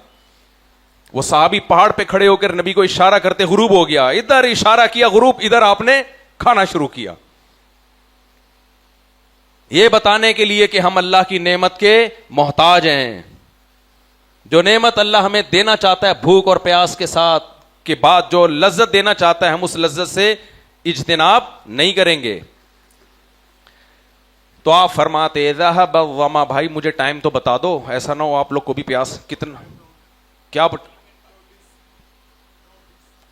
وہ صحابی پہاڑ پہ کھڑے ہو کر نبی کو اشارہ کرتے, غروب ہو گیا, ادھر اشارہ کیا غروب, ادھر آپ نے کھانا شروع کیا, یہ بتانے کے لیے کہ ہم اللہ کی نعمت کے محتاج ہیں. جو نعمت اللہ ہمیں دینا چاہتا ہے بھوک اور پیاس کے ساتھ کے بعد, جو لذت دینا چاہتا ہے, ہم اس لذت سے اجتناب نہیں کریں گے. تو آپ فرماتے ذهب الظما, بھائی مجھے ٹائم تو بتا دو, ایسا نہ ہو آپ لوگ کو بھی پیاس. کتنا کیا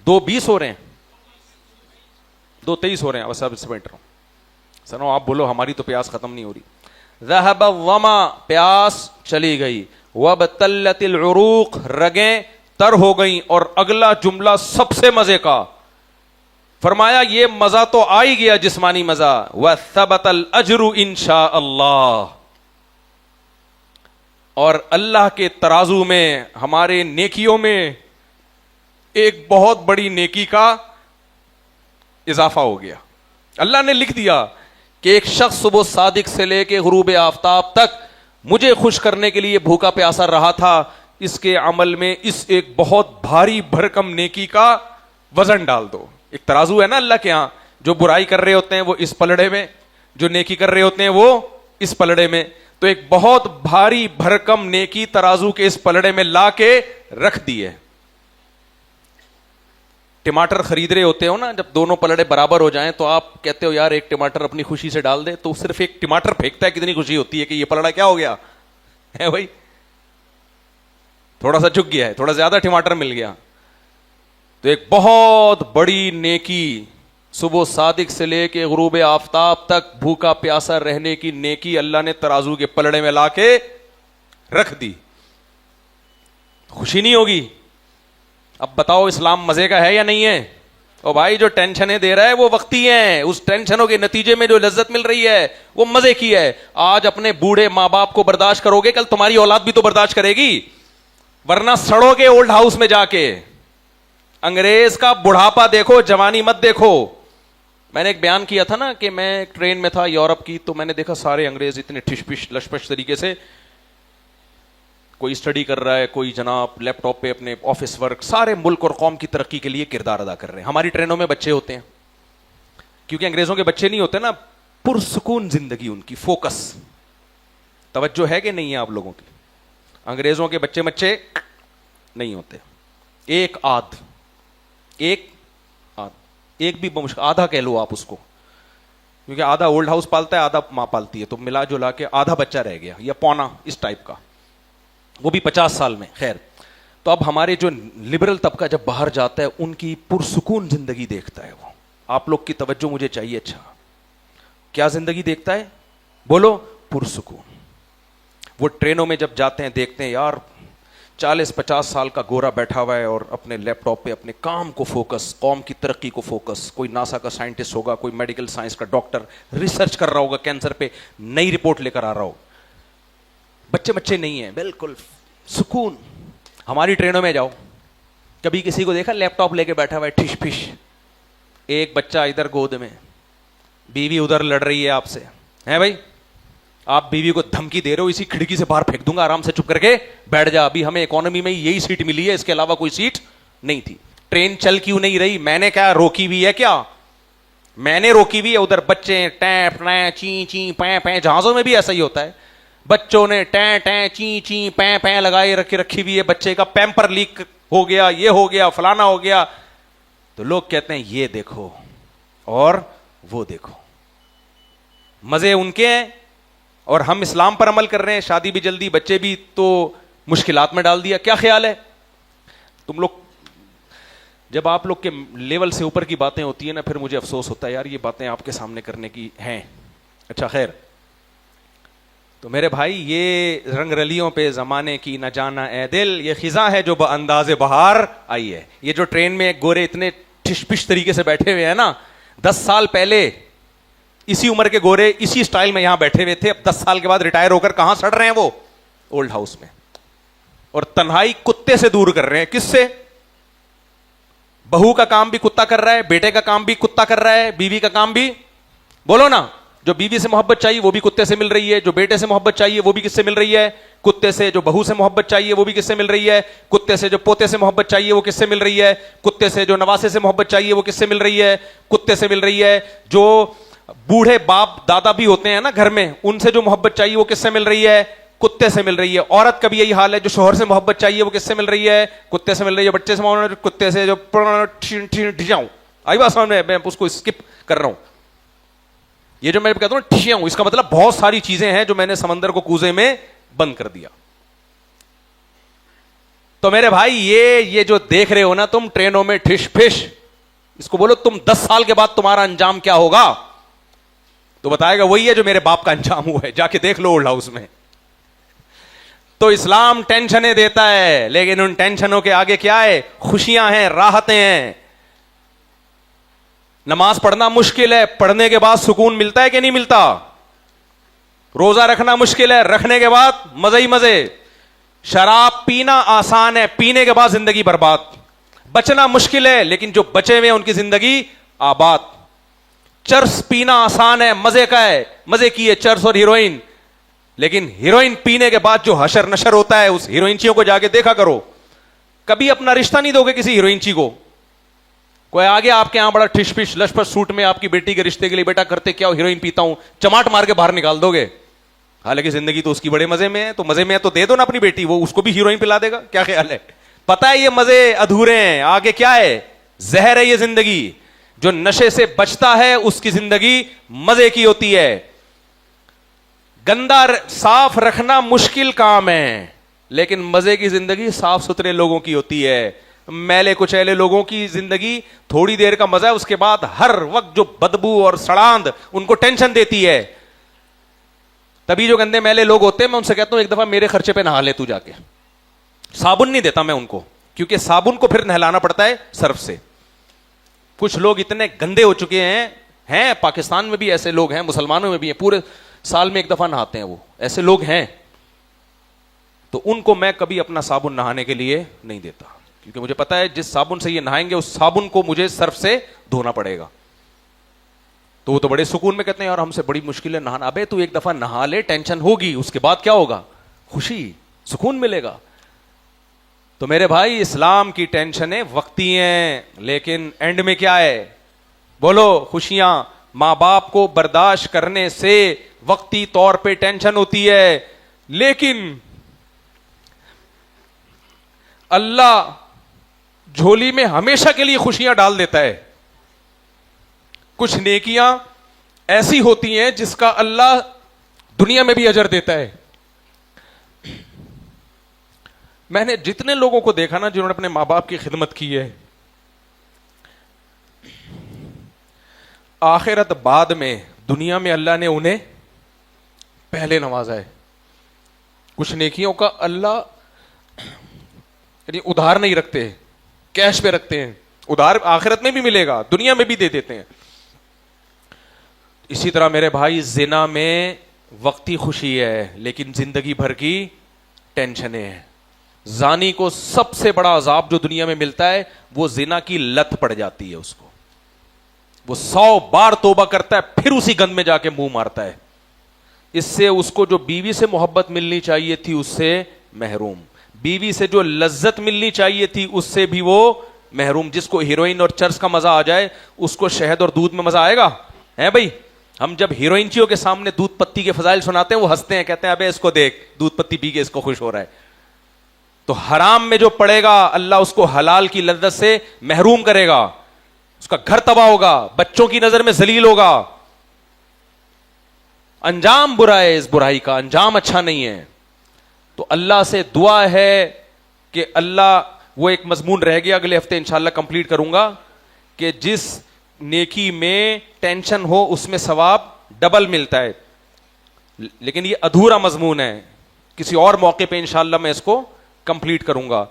2:20 ہو رہے ہیں, 2:23 ہو رہے ہیں, بس اب اس میں سنو آپ بولو ہماری تو پیاس ختم نہیں ہو رہی. ذهب الظما, پیاس چلی گئی. وابتلت العروق, رگیں تر ہو گئیں. اور اگلا جملہ سب سے مزے کا فرمایا, یہ مزہ تو آ ہی گیا جسمانی مزہ. وثبت الاجر انشاء اللہ, اور اللہ کے ترازو میں ہمارے نیکیوں میں ایک بہت بڑی نیکی کا اضافہ ہو گیا. اللہ نے لکھ دیا کہ ایک شخص صبح صادق سے لے کے غروب آفتاب تک مجھے خوش کرنے کے لیے بھوکا پیاسا رہا تھا, اس کے عمل میں اس ایک بہت بھاری بھرکم نیکی کا وزن ڈال دو. ایک ترازو ہے نا اللہ کے ہاں, جو برائی کر رہے ہوتے ہیں وہ اس پلڑے میں, جو نیکی کر رہے ہوتے ہیں وہ اس پلڑے میں. تو ایک بہت بھاری بھرکم نیکی ترازو کے اس پلڑے میں لا کے رکھ دی ہے. ٹماٹر خرید رہے ہوتے ہو نا, جب دونوں پلڑے برابر ہو جائیں تو آپ کہتے ہو یار ایک ٹماٹر اپنی خوشی سے ڈال دے, تو صرف ایک ٹماٹر پھینکتا ہے کتنی خوشی ہوتی ہے کہ یہ پلڑا کیا ہو گیا ہے بھائی, تھوڑا سا جھک گیا ہے, تھوڑا زیادہ ٹماٹر مل گیا. تو ایک بہت بڑی نیکی, صبح صادق سے لے کے غروب آفتاب تک بھوکا پیاسا رہنے کی نیکی اللہ نے ترازو کے پلڑے میں لا کے رکھ دی. خوشی نہیں ہوگی؟ اب بتاؤ اسلام مزے کا ہے یا نہیں ہے؟ اور بھائی جو ٹینشنیں دے رہا ہے وہ وقتی ہیں, اس ٹینشنوں کے نتیجے میں جو لذت مل رہی ہے وہ مزے کی ہے. آج اپنے بوڑھے ماں باپ کو برداشت کرو گے, کل تمہاری اولاد بھی تو برداشت کرے گی, ورنہ سڑو گے اولڈ ہاؤس میں جا کے. انگریز کا بڑھاپا دیکھو, جوانی مت دیکھو. میں نے ایک بیان کیا تھا نا کہ میں ایک ٹرین میں تھا یورپ کی, تو میں نے دیکھا سارے انگریز اتنے ٹھش پش لشپش طریقے سے, کوئی اسٹڈی کر رہا ہے, کوئی جناب لیپ ٹاپ پہ اپنے آفس ورک, سارے ملک اور قوم کی ترقی کے لیے کردار ادا کر رہے ہیں. ہماری ٹرینوں میں بچے ہوتے ہیں, کیونکہ انگریزوں کے بچے نہیں ہوتے نا, پرسکون زندگی ان کی, فوکس, توجہ ہے کہ نہیں ہے آپ لوگوں کی؟ انگریزوں کے بچے نہیں ہوتے. ایک بھی آدھا کہہ لو آپ اس کو, کیونکہ آدھا اولڈ ہاؤس پالتا ہے, آدھا ماں پالتی ہے, تو ملا جلا کے آدھا بچہ رہ گیا یا پونا اس ٹائپ کا, وہ بھی 50 سال میں. خیر, تو اب ہمارے جو لبرل طبقہ جب باہر جاتا ہے ان کی پرسکون زندگی دیکھتا ہے وہ. آپ لوگ کی توجہ مجھے چاہیے. اچھا کیا زندگی دیکھتا ہے؟ بولو, پرسکون. وہ ٹرینوں میں جب جاتے ہیں دیکھتے ہیں یار 40-50 سال کا گورا بیٹھا ہوا ہے اور اپنے لیپ ٹاپ پہ اپنے کام کو فوکس, قوم کی ترقی کو فوکس. کوئی ناسا کا سائنٹسٹ ہوگا, کوئی میڈیکل سائنس کا ڈاکٹر, ریسرچ کر رہا ہوگا کینسر پہ, نئی رپورٹ لے کر آ رہا ہو. بچے نہیں ہیں, بالکل سکون. ہماری ٹرینوں میں جاؤ, کبھی کسی کو دیکھا لیپ ٹاپ لے کے بیٹھا ہوا ہے ٹھش پھش, ایک بچہ ادھر گود میں, بیوی ادھر لڑ رہی ہے آپ سے, ہیں بھائی آپ بیوی کو دھمکی دے رہے ہو, اسی کھڑکی سے باہر پھینک دوں گا, آرام سے چپ کر کے بیٹھ جا, ابھی ہمیں اکانومی میں یہی سیٹ ملی ہے, اس کے علاوہ کوئی سیٹ نہیں تھی. ٹرین چل کیوں نہیں رہی؟ میں نے کیا روکی ہوئی ہے کیا؟ میں نے روکی ہوئی ہے. ادھر بچے ٹیں ٹیں چیں چیں پیں پیں, جہازوں میں بھی ایسا ہی ہوتا ہے, بچوں نے ٹیں ٹیں چیں چیں پیں پیں لگائے رکھی ہوئی ہے, بچے کا پیمپر لیک ہو گیا, یہ ہو گیا, فلانا ہو گیا. تو لوگ کہتے ہیں یہ دیکھو اور وہ دیکھو, مزے ان کے ہیں اور ہم اسلام پر عمل کر رہے ہیں, شادی بھی جلدی, بچے بھی, تو مشکلات میں ڈال دیا. کیا خیال ہے تم لوگ جب آپ لوگ کے لیول سے اوپر کی باتیں ہوتی ہیں نا, پھر مجھے افسوس ہوتا ہے یار یہ باتیں آپ کے سامنے کرنے کی ہیں. اچھا خیر, تو میرے بھائی یہ رنگ رلیوں پہ زمانے کی نہ جانا اے دل, یہ خزاں ہے جو انداز بہار آئی ہے. یہ جو ٹرین میں گورے اتنے ٹھش پش طریقے سے بیٹھے ہوئے ہیں نا, 10 سال پہلے اسی عمر کے گورے اسی سٹائل میں یہاں بیٹھے ہوئے تھے, اب 10 سال کے بعد ریٹائر ہو کر کہاں سڑ رہے ہیں وہ, اولڈ ہاؤس میں, اور تنہائی کتے سے دور کر رہے ہیں. کس سے؟ بہو کا کام بھی کتا کر رہا ہے, بیٹے کا کام بھی کتا کر رہا ہے, بیوی کا کام بھی, بولو نا, جو بیوی سے محبت چاہیے وہ بھی کتے سے مل رہی ہے, جو بیٹے سے محبت چاہیے وہ بھی کس سے مل رہی ہے, کتے سے, جو بہو سے محبت چاہیے وہ بھی کس سے مل رہی ہے, کتے سے, جو پوتے سے محبت چاہیے وہ کس سے مل رہی ہے, کتے سے, جو نواسے سے محبت چاہیے وہ کس سے مل رہی ہے, کتے سے مل رہی ہے, جو بوڑھے باپ دادا بھی ہوتے ہیں نا گھر میں, ان سے جو محبت چاہیے وہ کس سے مل رہی ہے, کتے سے مل رہی ہے. عورت کا بھی یہی حال ہے, جو شوہر سے محبت چاہیے وہ کس سے مل رہی ہے, کتے سے مل رہی ہے. بچے سے کتے سے, جو ٹھیاؤں آئی بات سمجھ میں اس کو اسکپ کر رہا ہوں. یہ جو میں کہتا ہوں ٹھیاؤں, اس کا مطلب بہت ساری چیزیں ہیں جو میں نے سمندر کو کوزے میں بند کر دیا. تو میرے بھائی یہ جو دیکھ رہے ہو نا تم ٹرینوں میں ٹھش پھش, اس کو بولو تم 10 سال کے بعد تمہارا انجام کیا ہوگا, تو بتائے گا وہی ہے جو میرے باپ کا انجام ہوا ہے. جا کے دیکھ لو اولڈ ہاؤس میں. تو اسلام ٹینشنیں دیتا ہے, لیکن ان ٹینشنوں کے آگے کیا ہے, خوشیاں ہیں, راحتیں ہیں. نماز پڑھنا مشکل ہے, پڑھنے کے بعد سکون ملتا ہے کہ نہیں ملتا. روزہ رکھنا مشکل ہے, رکھنے کے بعد مزے ہی مزے. شراب پینا آسان ہے, پینے کے بعد زندگی برباد. بچنا مشکل ہے, لیکن جو بچے ہوئے ان کی زندگی آباد. چرس پینا آسان ہے, مزے کا ہے, مزے کی ہے چرس اور ہیروئن, لیکن ہیروئن پینے کے بعد جو حشر نشر ہوتا ہے, اس ہیروئنچیوں کو جا کے دیکھا کرو. کبھی اپنا رشتہ نہیں دو گے کسی ہیروئنچی کو. کوئی آگے آپ کے یہاں بڑا ٹھش پش لشپش سوٹ میں آپ کی بیٹی کے رشتے کے لیے, بیٹا کرتے کیا ہو, ہیروئن پیتا ہوں, چماٹ مار کے باہر نکال دو گے. حالانکہ زندگی تو اس کی بڑے مزے میں ہے, تو مزے میں ہے تو دے دو نا اپنی بیٹی, وہ اس کو بھی ہیروئن پلا دے گا. کیا خیال ہے؟ پتا ہے یہ مزے ادھورے ہیں, آگے کیا ہے, زہر ہے یہ زندگی. جو نشے سے بچتا ہے اس کی زندگی مزے کی ہوتی ہے. گندا صاف رکھنا مشکل کام ہے, لیکن مزے کی زندگی صاف ستھرے لوگوں کی ہوتی ہے. میلے کچیلے لوگوں کی زندگی تھوڑی دیر کا مزہ ہے, اس کے بعد ہر وقت جو بدبو اور سڑاند ان کو ٹینشن دیتی ہے. تبھی جو گندے میلے لوگ ہوتے ہیں, میں ان سے کہتا ہوں ایک دفعہ میرے خرچے پہ نہا لے تو جا کے. صابن نہیں دیتا میں ان کو, کیونکہ صابن کو پھر نہلانا پڑتا ہے سرف سے. کچھ لوگ اتنے گندے ہو چکے ہیں پاکستان میں بھی ایسے لوگ ہیں, مسلمانوں میں بھی ہیں, پورے سال میں ایک دفعہ نہاتے ہیں, وہ ایسے لوگ ہیں. تو ان کو میں کبھی اپنا صابن نہانے کے لیے نہیں دیتا, کیونکہ مجھے پتا ہے جس صابن سے یہ نہائیں گے اس صابن کو مجھے سرف سے دھونا پڑے گا. تو وہ تو بڑے سکون میں کہتے ہیں یار ہم سے بڑی مشکل ہے نہانا. ابے تو ایک دفعہ نہا لے, ٹینشن ہوگی, اس کے بعد کیا ہوگا, خوشی سکون ملے گا. تو میرے بھائی اسلام کی ٹینشنیں وقتی ہیں, لیکن اینڈ میں کیا ہے, بولو خوشیاں. ماں باپ کو برداشت کرنے سے وقتی طور پہ ٹینشن ہوتی ہے, لیکن اللہ جھولی میں ہمیشہ کے لیے خوشیاں ڈال دیتا ہے. کچھ نیکیاں ایسی ہوتی ہیں جس کا اللہ دنیا میں بھی اجر دیتا ہے. میں نے جتنے لوگوں کو دیکھا نا جنہوں نے اپنے ماں باپ کی خدمت کی ہے, آخرت بعد میں, دنیا میں اللہ نے انہیں پہلے نوازا ہے. کچھ نیکیوں کا اللہ یعنی ادھار نہیں رکھتے, کیش پہ رکھتے ہیں. ادھار آخرت میں بھی ملے گا, دنیا میں بھی دے دیتے ہیں. اسی طرح میرے بھائی زنا میں وقتی خوشی ہے, لیکن زندگی بھر کی ٹینشنیں ہیں. زانی کو سب سے بڑا عذاب جو دنیا میں ملتا ہے وہ زنا کی لت پڑ جاتی ہے اس کو. وہ 100 بار توبہ کرتا ہے, پھر اسی گند میں جا کے منہ مارتا ہے. اس سے اس کو جو بیوی سے محبت ملنی چاہیے تھی اس سے محروم, بیوی سے جو لذت ملنی چاہیے تھی اس سے بھی وہ محروم. جس کو ہیروئن اور چرس کا مزہ آ جائے اس کو شہد اور دودھ میں مزہ آئے گا, ہے بھائی. ہم جب ہیروئنچیوں کے سامنے دودھ پتی کے فضائل سناتے ہیں وہ ہنستے ہیں, کہتے ہیں ابے اس کو دیکھ دودھ پتی پی کے اس کو خوش ہو رہا ہے. تو حرام میں جو پڑے گا اللہ اس کو حلال کی لذت سے محروم کرے گا, اس کا گھر تباہ ہوگا, بچوں کی نظر میں ذلیل ہوگا. انجام برا ہے, اس برائی کا انجام اچھا نہیں ہے. تو اللہ سے دعا ہے کہ اللہ, وہ ایک مضمون رہ گیا, اگلے ہفتے انشاءاللہ کمپلیٹ کروں گا, کہ جس نیکی میں ٹینشن ہو اس میں ثواب ڈبل ملتا ہے. لیکن یہ ادھورا مضمون ہے, کسی اور موقع پہ انشاءاللہ میں اس کو کمپلیٹ کروں گا,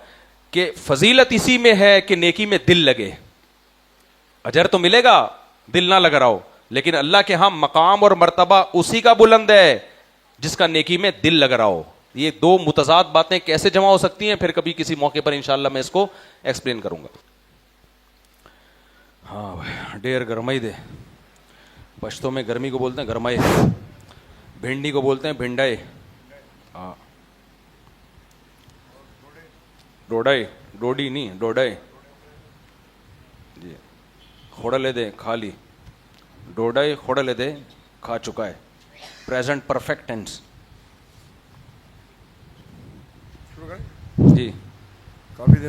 کہ فضیلت اسی میں ہے کہ نیکی میں دل لگے. اجر تو ملے گا, دل نہ لگ رہا ہو, لیکن اللہ کے ہاں مقام اور مرتبہ اسی کا بلند ہے جس کا نیکی میں دل لگ رہا ہو. یہ دو متضاد باتیں کیسے جمع ہو سکتی ہیں, پھر کبھی کسی موقع پر انشاءاللہ میں اس کو ایکسپلین کروں گا. ہاں بھائی, ڈیر گرمائی دے, پشتوں میں گرمی کو بولتے ہیں گرمائی, بھنڈی کو بولتے ہیں بھنڈائی. ہاں, ڈوڈائی, ڈوڈی نہیں ڈوڈائی جی. خوڑا لے دے کھا لی, ڈوڈائی خوڑا لے دے کھا چکا ہے, پریزنٹ پرفیکٹ ٹینس. جی کافی دن